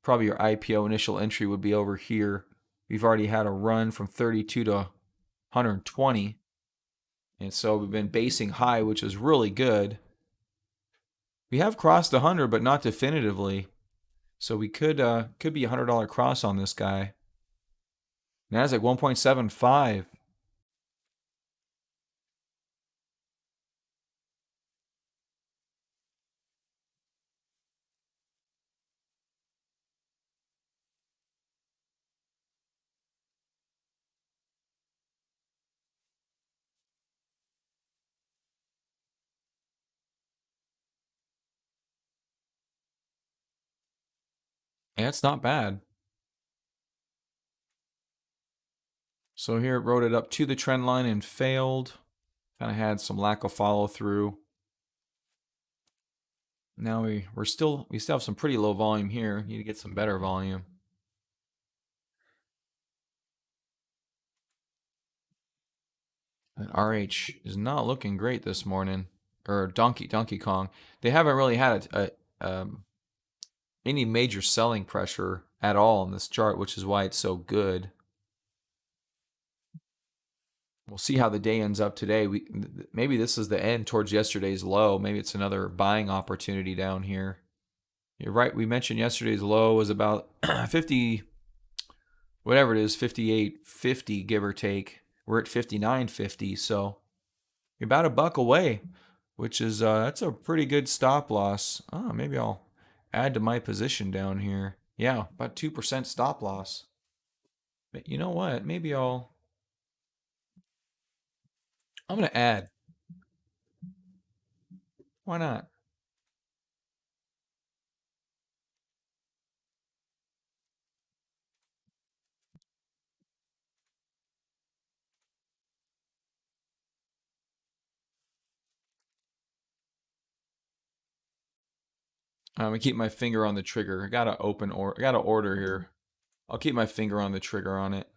probably your IPO initial entry would be over here. We've already had a run from 32 to 120. And so we've been basing high, which is really good. We have crossed 100, but not definitively. So we could be a $100 cross on this guy. Nasdaq 1.75. Yeah, it's not bad. So here it rode it up to the trend line and failed. Kind of had some lack of follow through. Now we still have some pretty low volume here. Need to get some better volume. And RH is not looking great this morning. Or Donkey Kong. They haven't really had any major selling pressure at all in this chart, which is why it's so good. We'll see how the day ends up today. Maybe this is the end towards yesterday's low. Maybe it's another buying opportunity down here. You're right. We mentioned yesterday's low was about 50, whatever it is, 58.50, give or take. We're at 59.50, so you're about $1 away, which is that's a pretty good stop loss. Oh, maybe I'll add to my position down here. Yeah, about 2% stop loss. But you know what? Maybe I'm going to add. Why not? I'm gonna keep my finger on the trigger. I gotta order here. I'll keep my finger on the trigger on it.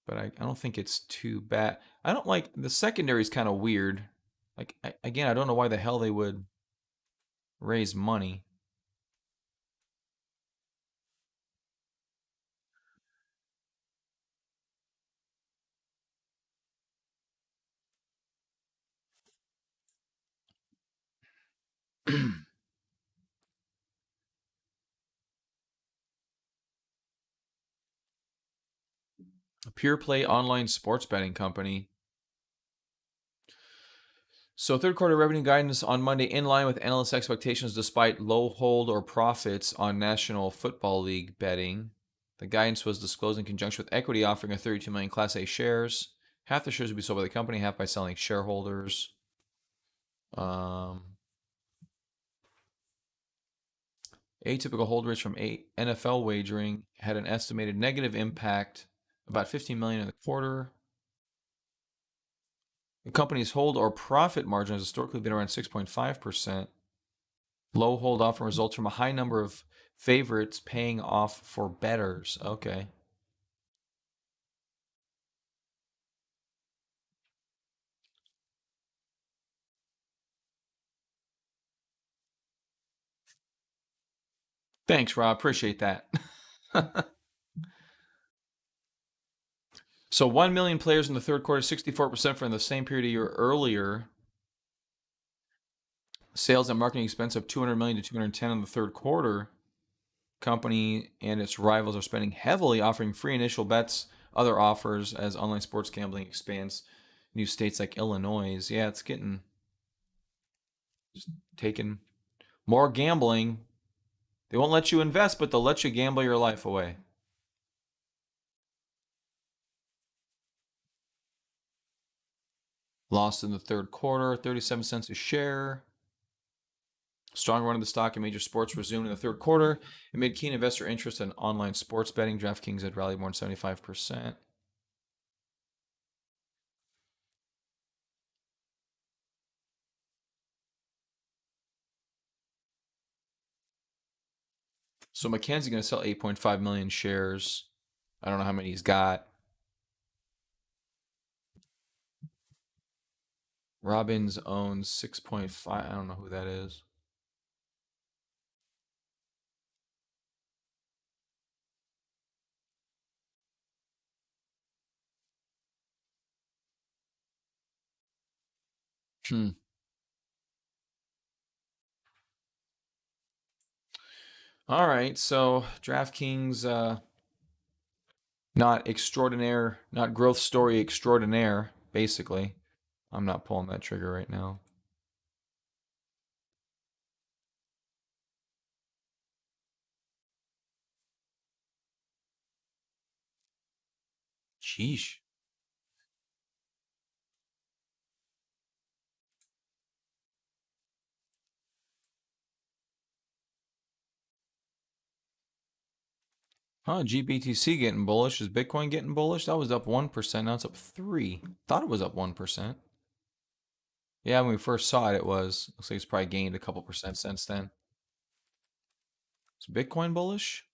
But I don't think it's too bad. I don't like the secondary is kind of weird. Like again, I don't know why the hell they would raise money. A pure play online sports betting company. So third quarter revenue guidance on Monday in line with analyst expectations despite low hold or profits on National Football League betting. The guidance was disclosed in conjunction with equity offering of 32 million Class A shares. Half the shares would be sold by the company, half by selling shareholders. Atypical hold rates from NFL wagering had an estimated negative impact, about 15 million in the quarter. The company's hold or profit margin has historically been around 6.5%. Low hold often results from a high number of favorites paying off for bettors. Okay. Thanks, Rob. Appreciate that. So 1 million players in the third quarter, 64% from the same period a year earlier. Sales and marketing expense of 200 million to 210 in the third quarter. Company and its rivals are spending heavily, offering free initial bets, other offers as online sports gambling expands. New states like Illinois. Yeah, it's getting just taking more gambling. They won't let you invest, but they'll let you gamble your life away. Lost in the third quarter, 37 cents a share. Strong run of the stock in major sports resumed in the third quarter amid keen investor interest in online sports betting. DraftKings had rallied more than 75%. So Mackenzie's going to sell 8.5 million shares. I don't know how many he's got. Robbins owns 6.5. I don't know who that is. All right, so DraftKings, not extraordinaire, not growth story extraordinaire, basically. I'm not pulling that trigger right now. Sheesh. Huh, GBTC getting bullish. Is Bitcoin getting bullish? That was up 1%. Now it's up 3%. Thought it was up 1%. Yeah, when we first saw it, it was. Looks like it's probably gained a couple percent since then. Is Bitcoin bullish?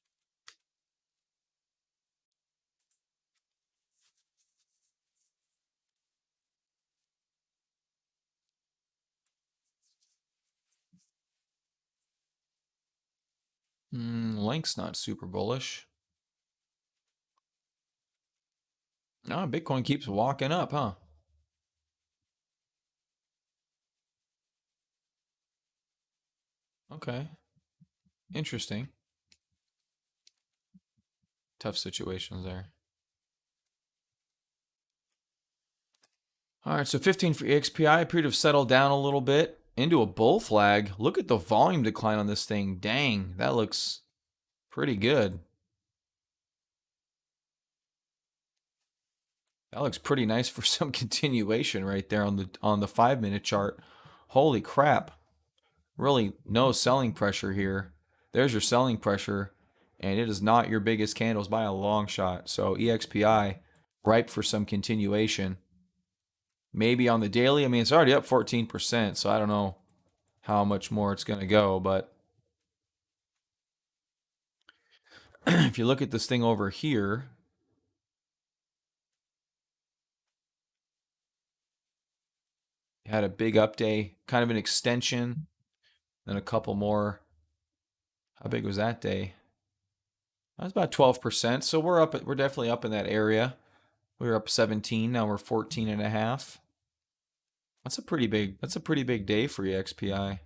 Link's not super bullish. No, Bitcoin keeps walking up, huh? Okay. Interesting. Tough situations there. All right, so 15 for EXPI appeared to have settled down a little bit into a bull flag. Look at the volume decline on this thing. Dang, that looks pretty good. That looks pretty nice for some continuation right there on the 5-minute chart. Holy crap. Really no selling pressure here. There's your selling pressure, and it is not your biggest candles by a long shot. So EXPI ripe for some continuation. Maybe on the daily. I mean, it's already up 14%, so I don't know how much more it's going to go, but if you look at this thing over here, had a big up day, kind of an extension, then a couple more. How big was that day? That was about 12%. So we're up. We're definitely up in that area. We were up 17. Now we're 14 and a half. That's a pretty big. That's a pretty big day for EXPI.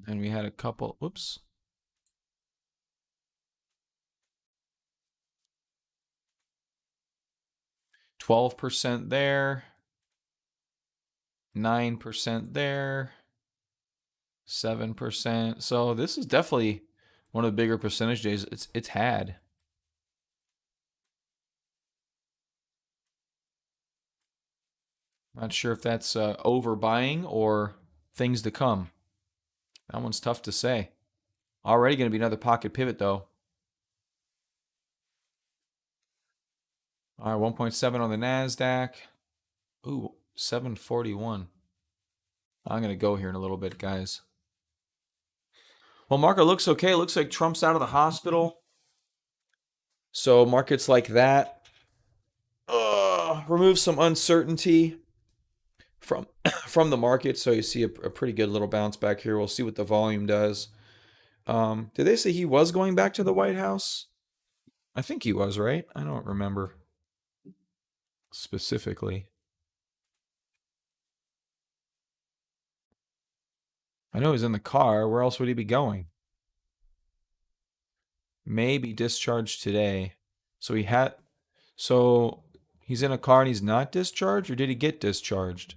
And we had a couple. Whoops. %12 there. 9% there. 7%. So this is definitely one of the bigger percentage days it's had. Not sure if that's overbuying or things to come. That one's tough to say. Already going to be another pocket pivot though. All right, 1.7 on the NASDAQ. Ooh, 741. I'm going to go here in a little bit, guys. Well, market looks okay. It looks like Trump's out of the hospital. So markets like that remove some uncertainty from from the market. So you see a pretty good little bounce back here. We'll see what the volume does. Did they say he was going back to the White House? I think he was, right? I don't remember specifically. I know he's in the car. Where else would he be going? Maybe discharged today. So he's in a car and he's not discharged, or did he get discharged?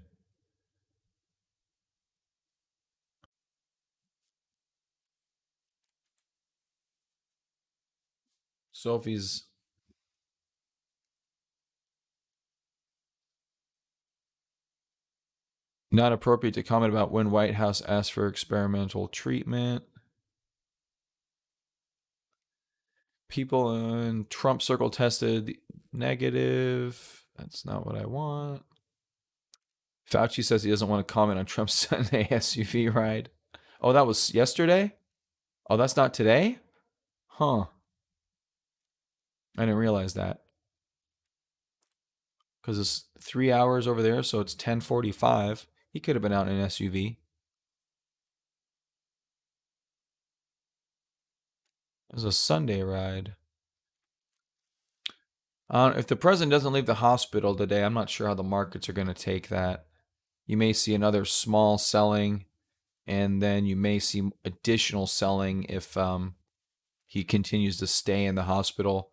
So if he's not appropriate to comment about when White House asked for experimental treatment. People in Trump circle tested negative. That's not what I want. Fauci says he doesn't want to comment on Trump's Sunday SUV ride. Oh, that was yesterday? Oh, that's not today? Huh. I didn't realize that. Because it's 3 hours over there, so it's 10:45. He could have been out in an SUV. It was a Sunday ride. If the president doesn't leave the hospital today, I'm not sure how the markets are going to take that. You may see another small selling, and then you may see additional selling if he continues to stay in the hospital.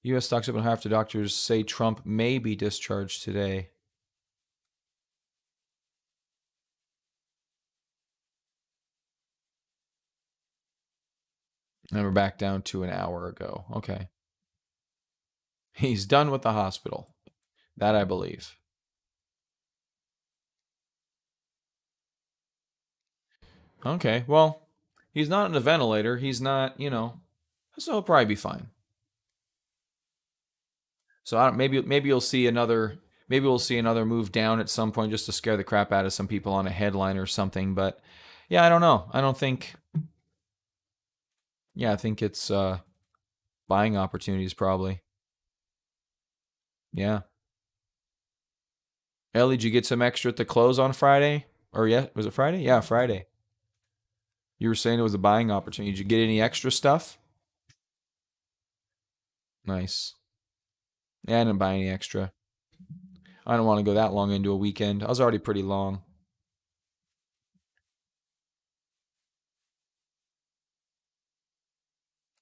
U.S. stocks up in half after doctors say Trump may be discharged today. And we're back down to an hour ago. Okay. He's done with the hospital. That I believe. Okay, well, he's not in a ventilator. He's not, so he'll probably be fine. So maybe you'll see another move down at some point just to scare the crap out of some people on a headline or something. But yeah, I don't know. I think it's buying opportunities probably. Yeah. Ellie, did you get some extra at the close on Friday? Or yeah, was it Friday? Yeah, Friday. You were saying it was a buying opportunity. Did you get any extra stuff? Nice. Yeah, I didn't buy any extra. I don't want to go that long into a weekend. I was already pretty long.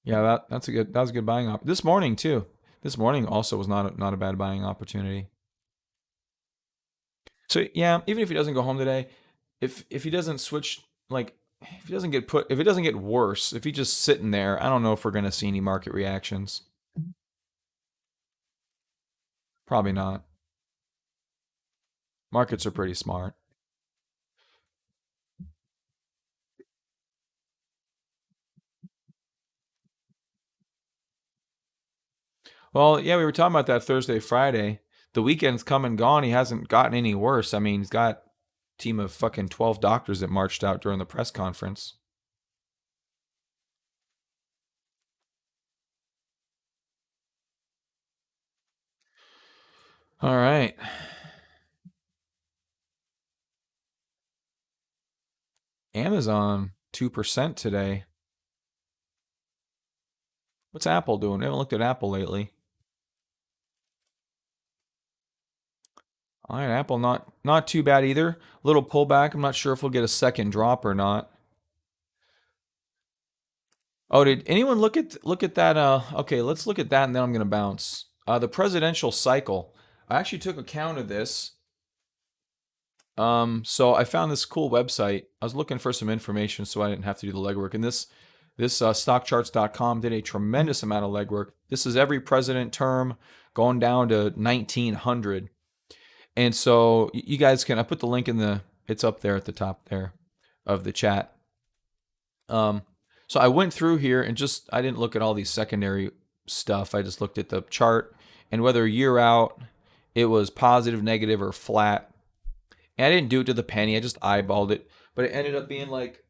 Yeah, that was a good buying opportunity. This morning too. This morning also was not a bad buying opportunity. So yeah, even if he doesn't go home today, if he doesn't switch, like if it doesn't get worse, if he's just sitting there, I don't know if we're gonna see any market reactions. Probably not. Markets are pretty smart. Well, yeah, we were talking about that Thursday, Friday. The weekend's come and gone. He hasn't gotten any worse. I mean, he's got a team of fucking 12 doctors that marched out during the press conference. All right. Amazon 2% today. What's Apple doing? I haven't looked at Apple lately. All right, Apple not too bad either. Little pullback. I'm not sure if we'll get a second drop or not. Oh, did anyone look at that? Okay, let's look at that, and then I'm gonna bounce. The presidential cycle. I actually took account of this. So I found this cool website. I was looking for some information, so I didn't have to do the legwork. And this stockcharts.com did a tremendous amount of legwork. This is every president term going down to 1900. And so you guys can, I put the link it's up there at the top there of the chat. So I went through here and I didn't look at all these secondary stuff. I just looked at the chart and whether year out it was positive, negative, or flat. And I didn't do it to the penny. I just eyeballed it. But it ended up being like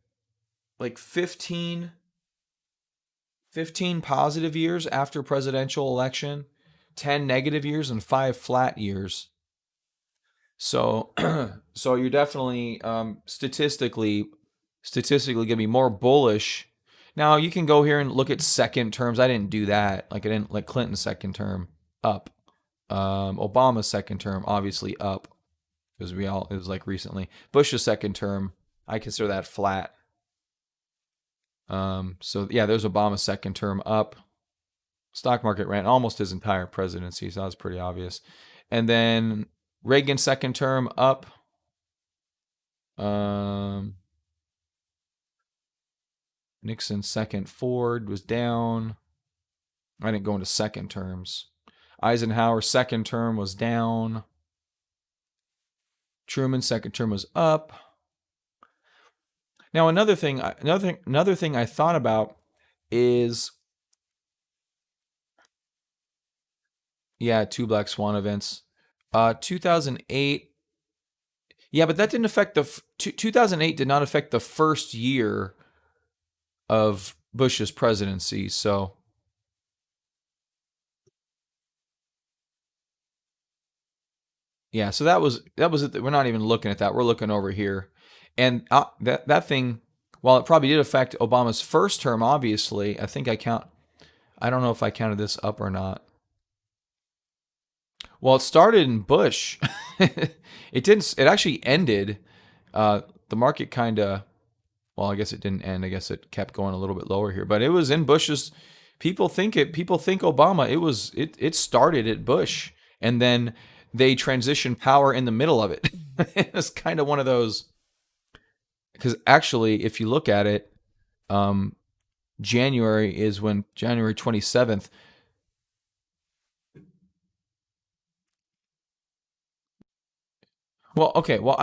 15 positive years after presidential election, 10 negative years, and 5 flat years. So you're definitely statistically going to be more bullish. Now you can go here and look at second terms. I didn't do that. Like I didn't like Clinton's second term up, Obama's second term obviously up because it was like recently. Bush's second term, I consider that flat. So yeah, there's Obama's second term up. Stock market ran almost his entire presidency, so that was pretty obvious. And then Reagan's second term up. Nixon's second, Ford was down. I didn't go into second terms. Eisenhower's second term was down. Truman's second term was up. Now another thing I thought about is, yeah, 2 black swan events. 2008. Yeah, but that didn't affect 2008 did not affect the first year of Bush's presidency. So yeah, so that was it. We're not even looking at that. We're looking over here. And that thing, while it probably did affect Obama's first term, obviously, I don't know if I counted this up or not. Well, it started in Bush. It actually ended. The market kind of, well, I guess it didn't end. I guess it kept going a little bit lower here, but it was in Bush's. People think Obama. It started at Bush, and then they transitioned power in the middle of it. It's kind of one of those. Because actually, if you look at it, January 27th. Well, okay. Well,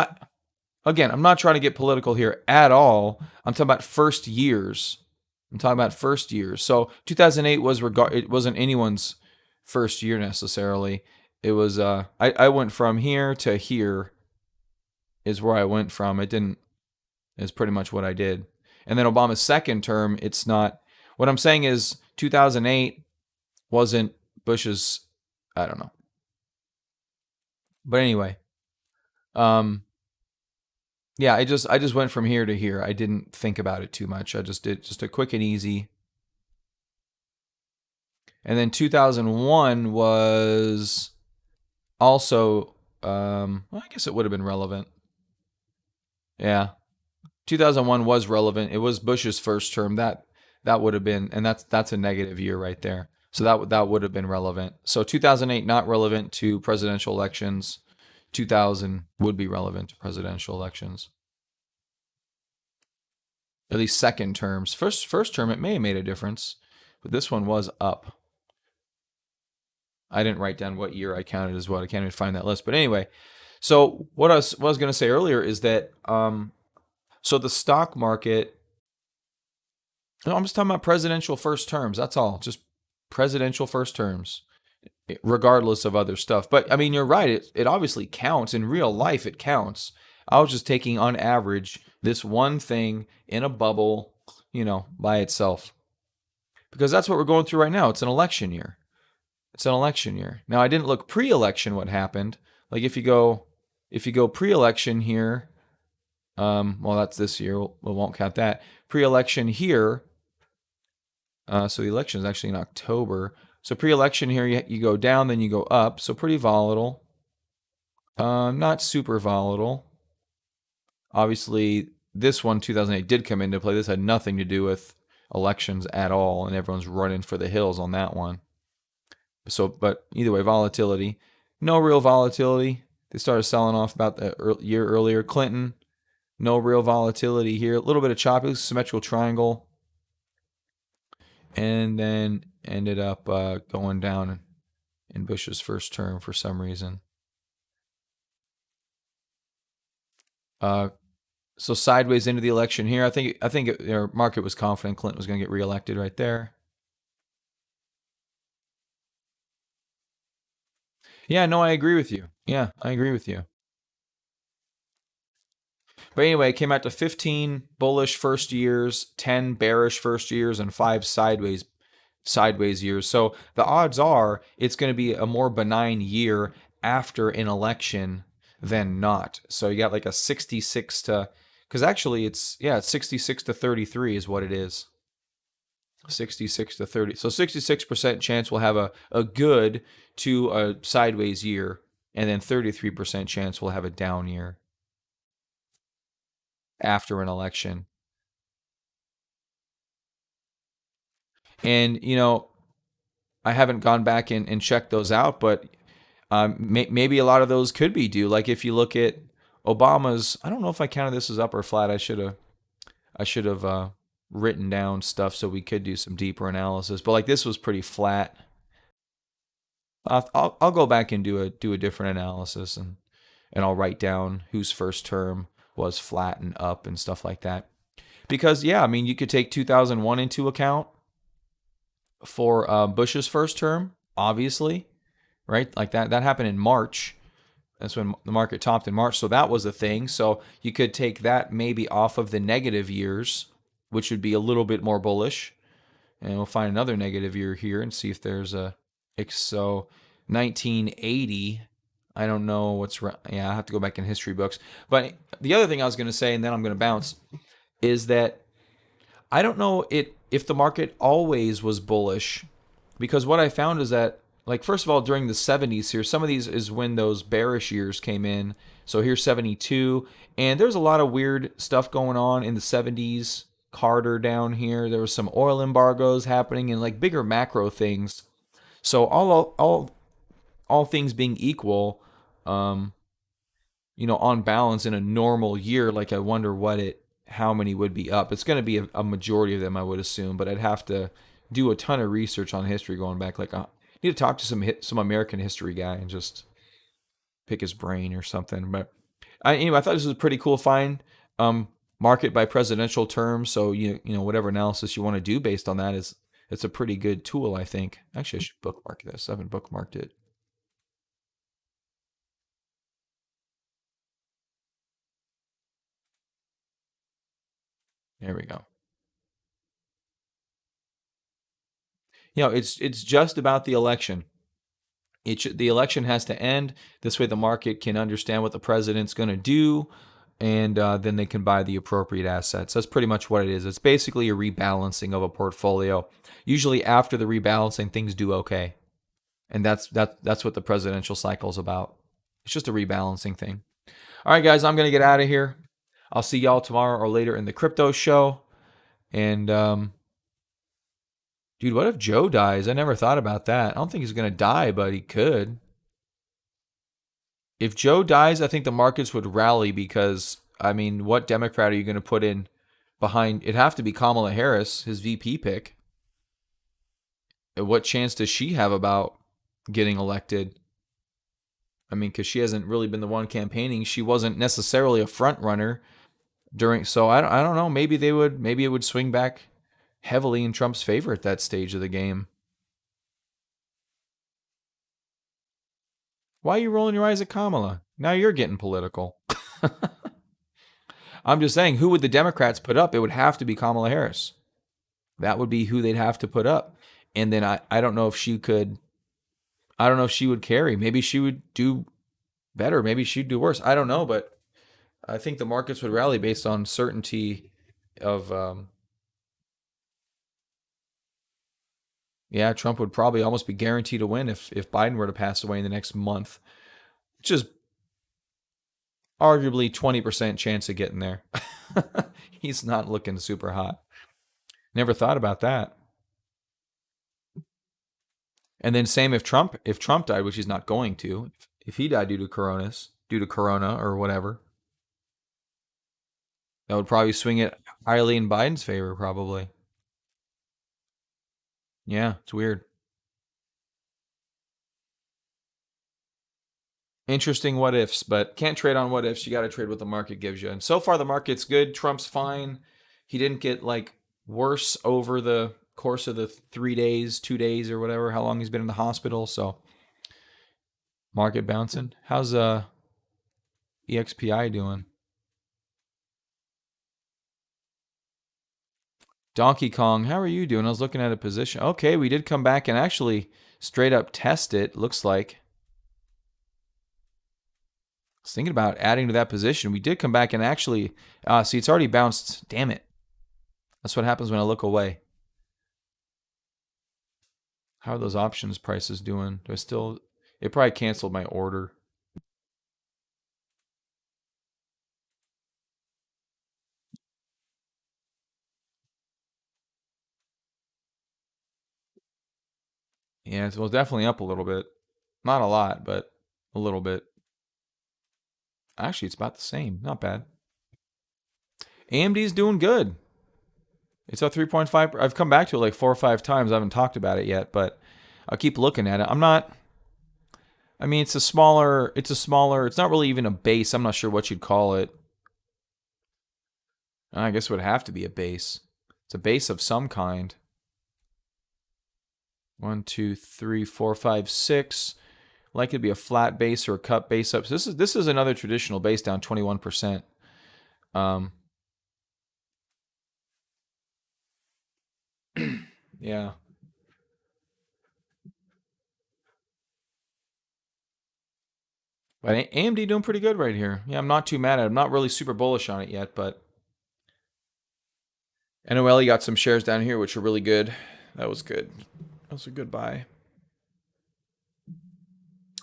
I'm not trying to get political here at all. I'm talking about first years. So 2008 it wasn't anyone's first year necessarily. It was I went from here to here is where I went from. It didn't. Is pretty much what I did. And then Obama's second term, it's not. What I'm saying is 2008 wasn't Bush's, I don't know. But anyway, yeah, I just went from here to here. I didn't think about it too much. I just did just a quick and easy. And then 2001 was also, well, I guess it would have been relevant. Yeah. 2001 was relevant. It was Bush's first term. That would have been, and that's a negative year right there. So that would have been relevant. So 2008 not relevant to presidential elections. 2000 would be relevant to presidential elections. At least second terms. First term it may have made a difference, but this one was up. I didn't write down what year I counted as well. I can't even find that list. But anyway, so what I was going to say earlier is that so the stock market, I'm just talking about presidential first terms. That's all. Just presidential first terms. regardless of other stuff. But I mean, you're right. It obviously counts. In real life, it counts. I was just taking on average this one thing in a bubble, by itself. Because that's what we're going through right now. It's an election year. It's an election year. Now, I didn't look pre-election what happened. Like if you go pre-election here, well, that's this year. We won't count that. Pre-election here. So the election is actually in October. So pre-election here, you go down, then you go up. So pretty volatile. Not super volatile. Obviously, this one, 2008, did come into play. This had nothing to do with elections at all, and everyone's running for the hills on that one. So, but either way, volatility. No real volatility. They started selling off about the year earlier. Clinton, no real volatility here. A little bit of choppy, symmetrical triangle. And then ended up going down in Bush's first term for some reason. So sideways into the election here. I think their market was confident Clinton was going to get reelected right there. Yeah, no, I agree with you. Yeah, I agree with you. But anyway, it came out to 15 bullish first years, 10 bearish first years, and 5 sideways years. So the odds are it's going to be a more benign year after an election than not. So you got like a 66 to, because actually it's 66 to 33 is what it is. 66 to 30. So 66% chance we'll have a good to a sideways year, and then 33% chance we'll have a down year after an election. And, I haven't gone back and checked those out, but maybe a lot of those could be due. Like if you look at Obama's, I don't know if I counted this as up or flat. I should have written down stuff so we could do some deeper analysis. But like this was pretty flat. I'll go back and do a different analysis, and I'll write down whose first term was flat and up and stuff like that. Because yeah, I mean you could take 2001 into account for Bush's first term, obviously, right? Like that happened in March. That's when the market topped in March, so that was a thing. So you could take that maybe off of the negative years, which would be a little bit more bullish. And we'll find another negative year here and see if there's a... So 1980, I don't know what's... Yeah, I have to go back in history books. But the other thing I was going to say, and then I'm going to bounce, is that I don't know if the market always was bullish, because what I found is that, like, first of all, during the 70s here, some of these is when those bearish years came in. So here's 72, and there's a lot of weird stuff going on in the 70s. Carter down here, there was some oil embargoes happening and like bigger macro things. So all things being equal, on balance in a normal year, like I wonder how many would be up. It's going to be a majority of them, I would assume, but I'd have to do a ton of research on history going back. Like I need to talk to some American history guy and just pick his brain or something. But anyway, I thought this was a pretty cool find. Market by presidential term. So whatever analysis you want to do based on that it's a pretty good tool, I think. Actually, I should bookmark this. I haven't bookmarked it. There we go. It's just about the election. The election has to end. This way the market can understand what the president's going to do, and then they can buy the appropriate assets. That's pretty much what it is. It's basically a rebalancing of a portfolio. Usually after the rebalancing, things do okay. And that's what the presidential cycle is about. It's just a rebalancing thing. All right, guys, I'm going to get out of here. I'll see y'all tomorrow or later in the crypto show. And, dude, what if Joe dies? I never thought about that. I don't think he's going to die, but he could. If Joe dies, I think the markets would rally because, I mean, what Democrat are you going to put in behind? It'd have to be Kamala Harris, his VP pick. What chance does she have about getting elected? I mean, because she hasn't really been the one campaigning. She wasn't necessarily a front runner so I don't know. Maybe it would swing back heavily in Trump's favor at that stage of the game. Why are you rolling your eyes at Kamala? Now you're getting political. I'm just saying, who would the Democrats put up? It would have to be Kamala Harris. That would be who they'd have to put up. And then I don't know if she could, I don't know if she would carry. Maybe she would do better. Maybe she'd do worse. I don't know, but I think the markets would rally based on certainty of, yeah, Trump would probably almost be guaranteed to win if Biden were to pass away in the next month, which is arguably 20% chance of getting there. He's not looking super hot. Never thought about that. And then same if Trump died, which he's not going to, if he died due to corona or whatever, that would probably swing it highly in Biden's favor, probably. Yeah, it's weird. Interesting what ifs, but can't trade on what ifs. You got to trade what the market gives you. And so far, the market's good. Trump's fine. He didn't get like worse over the course of the 3 days, 2 days, or whatever, how long he's been in the hospital. So, market bouncing. How's EXPI doing? Donkey Kong, how are you doing? I was looking at a position. Okay, we did come back and actually straight up test it, looks like. I was thinking about adding to that position. We did come back and actually, see, it's already bounced. Damn it. That's what happens when I look away. How are those options prices doing? Do I still, it probably canceled my order. Yeah, it's well, definitely up a little bit. Not a lot, but a little bit. Actually, it's about the same. Not bad. AMD's doing good. It's up 3.5. I've come back to it like 4 or 5 times. I haven't talked about it yet, but I'll keep looking at it. I'm not. I mean, it's not really even a base. I'm not sure what you'd call it. I guess it would have to be a base. It's a base of some kind. 1, 2, 3, 4, 5, 6. Like it'd be a flat base or a cut base up. So this is another traditional base down 21%. Yeah. But AMD doing pretty good right here. Yeah, I'm not too mad at it. I'm not really super bullish on it yet, but NOL got some shares down here, which are really good. That was good. That was a good buy.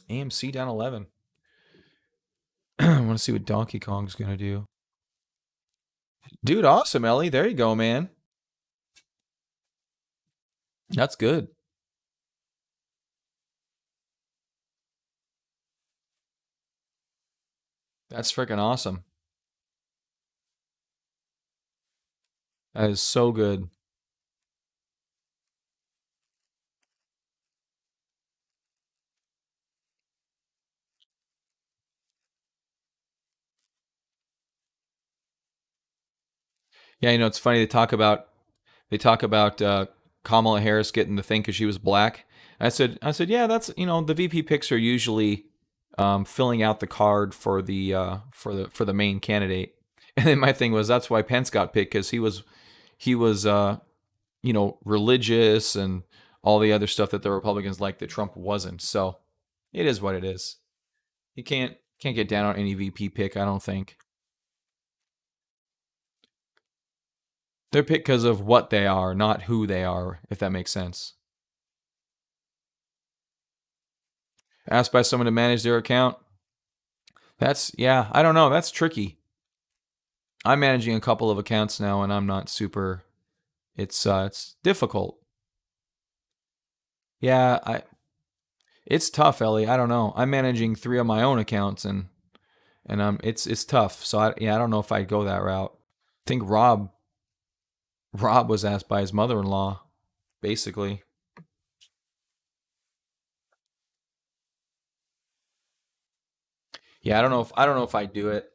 AMC down 11. I want to see what Donkey Kong's going to do. Dude, awesome, Ellie. There you go, man. That's good. That's freaking awesome. That is so good. Yeah, you know, it's funny they talk about Kamala Harris getting the thing because she was black. I said, yeah, that's, you know, the VP picks are usually filling out the card for the main candidate. And then my thing was that's why Pence got picked because he was you know, religious and all the other stuff that the Republicans like that Trump wasn't. So it is what it is. You can't get down on any VP pick, I don't think. They're picked because of what they are, not who they are, if that makes sense. Asked by someone to manage their account. Yeah, I don't know. That's tricky. I'm managing a couple of accounts now, and I'm not super. It's difficult. Yeah, it's tough, Ellie. I don't know. I'm managing 3 of my own accounts, and it's tough. So I don't know if I'd go that route. I think Rob was asked by his mother-in-law, basically. Yeah, I don't know if I'd do it.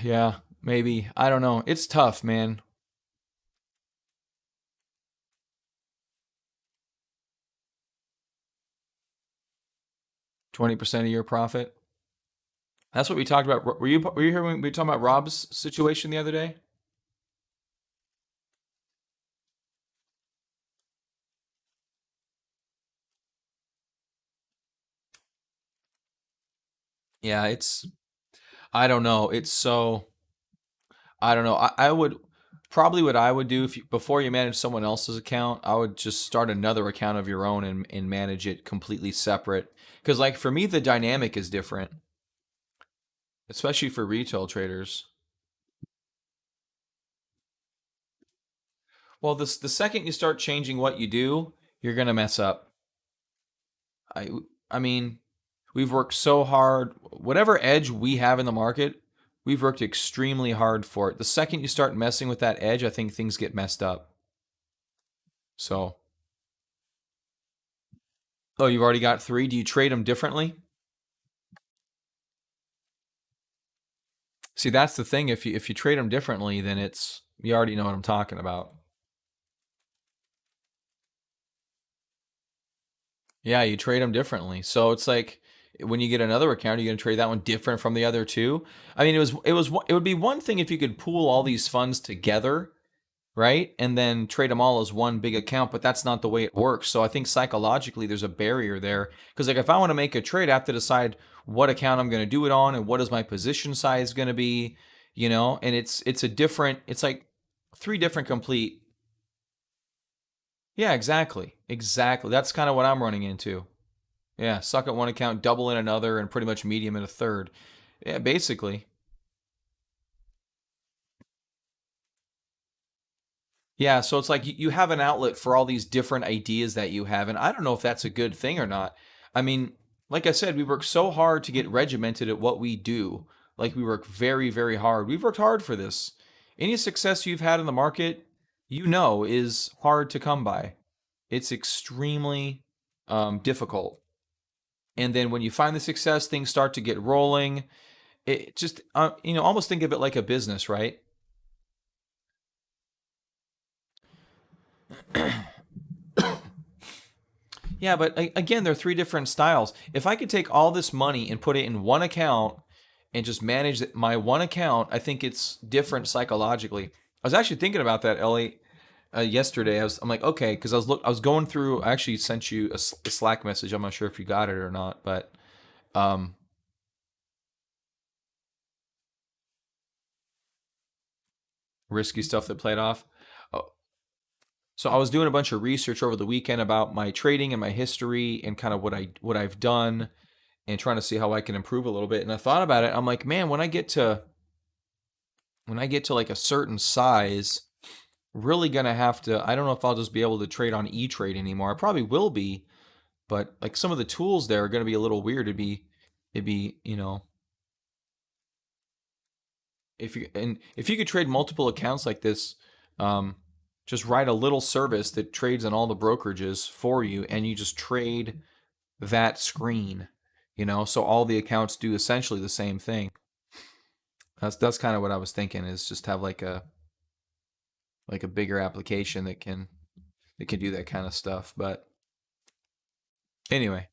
Yeah, maybe. I don't know. It's tough, man. 20% of your profit. That's what we talked about. Were you here when we were talking about Rob's situation the other day? Yeah, I don't know. I don't know. I would probably what I would do if before you manage someone else's account, I would just start another account of your own and manage it completely separate. Because like for me, the dynamic is different, especially for retail traders. Well, the second you start changing what you do, you're gonna mess up. I I mean, we've worked so hard. Whatever edge we have in the market, we've worked extremely hard for it. The second you start messing with that edge, I think things get messed up. So, oh, you've already got 3. Do you trade them differently? See, that's the thing. If you trade them differently, then you already know what I'm talking about. Yeah, you trade them differently. So it's like when you get another account, you're going to trade that one different from the other two. I mean, it would be one thing if you could pool all these funds together, right? And then trade them all as one big account, but that's not the way it works. So I think psychologically there's a barrier there because like if I want to make a trade, I have to decide what account I'm going to do it on and what is my position size going to be, and it's like 3 different complete. Yeah, exactly. Exactly. That's kind of what I'm running into. Yeah, suck at one account, double in another, and pretty much medium in a third. Yeah, basically. Yeah, so it's like you have an outlet for all these different ideas that you have, and I don't know if that's a good thing or not. I mean, like I said, we work so hard to get regimented at what we do. Like we work very, very hard. We've worked hard for this. Any success you've had in the market, is hard to come by. It's extremely difficult. And then when you find the success, things start to get rolling. It just, almost think of it like a business, right? Yeah, but again, there are 3 different styles. If I could take all this money and put it in one account and just manage my one account, I think it's different psychologically. I was actually thinking about that, Ellie, yesterday. I'm like, okay, because I was going through. I actually sent you a Slack message. I'm not sure if you got it or not, but um, risky stuff that played off. Oh, so I was doing a bunch of research over the weekend about my trading and my history and kind of what I've done and trying to see how I can improve a little bit. And I thought about it. I'm like, man, when I get to like a certain size, really gonna have to. I don't know if I'll just be able to trade on E-Trade anymore. I probably will be, but like some of the tools there are gonna be a little weird. It'd be if you could trade multiple accounts like this, um, just write a little service that trades on all the brokerages for you, and you just trade that screen. So all the accounts do essentially the same thing. That's kind of what I was thinking is just have like a bigger application that can do that kind of stuff. But anyway,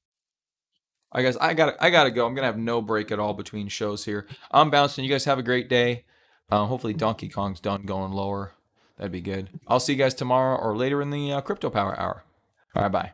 I guess I gotta go. I'm gonna have no break at all between shows here. I'm bouncing. You guys have a great day. Hopefully Donkey Kong's done going lower. That'd be good. I'll see you guys tomorrow or later in the Crypto Power Hour. All right, bye.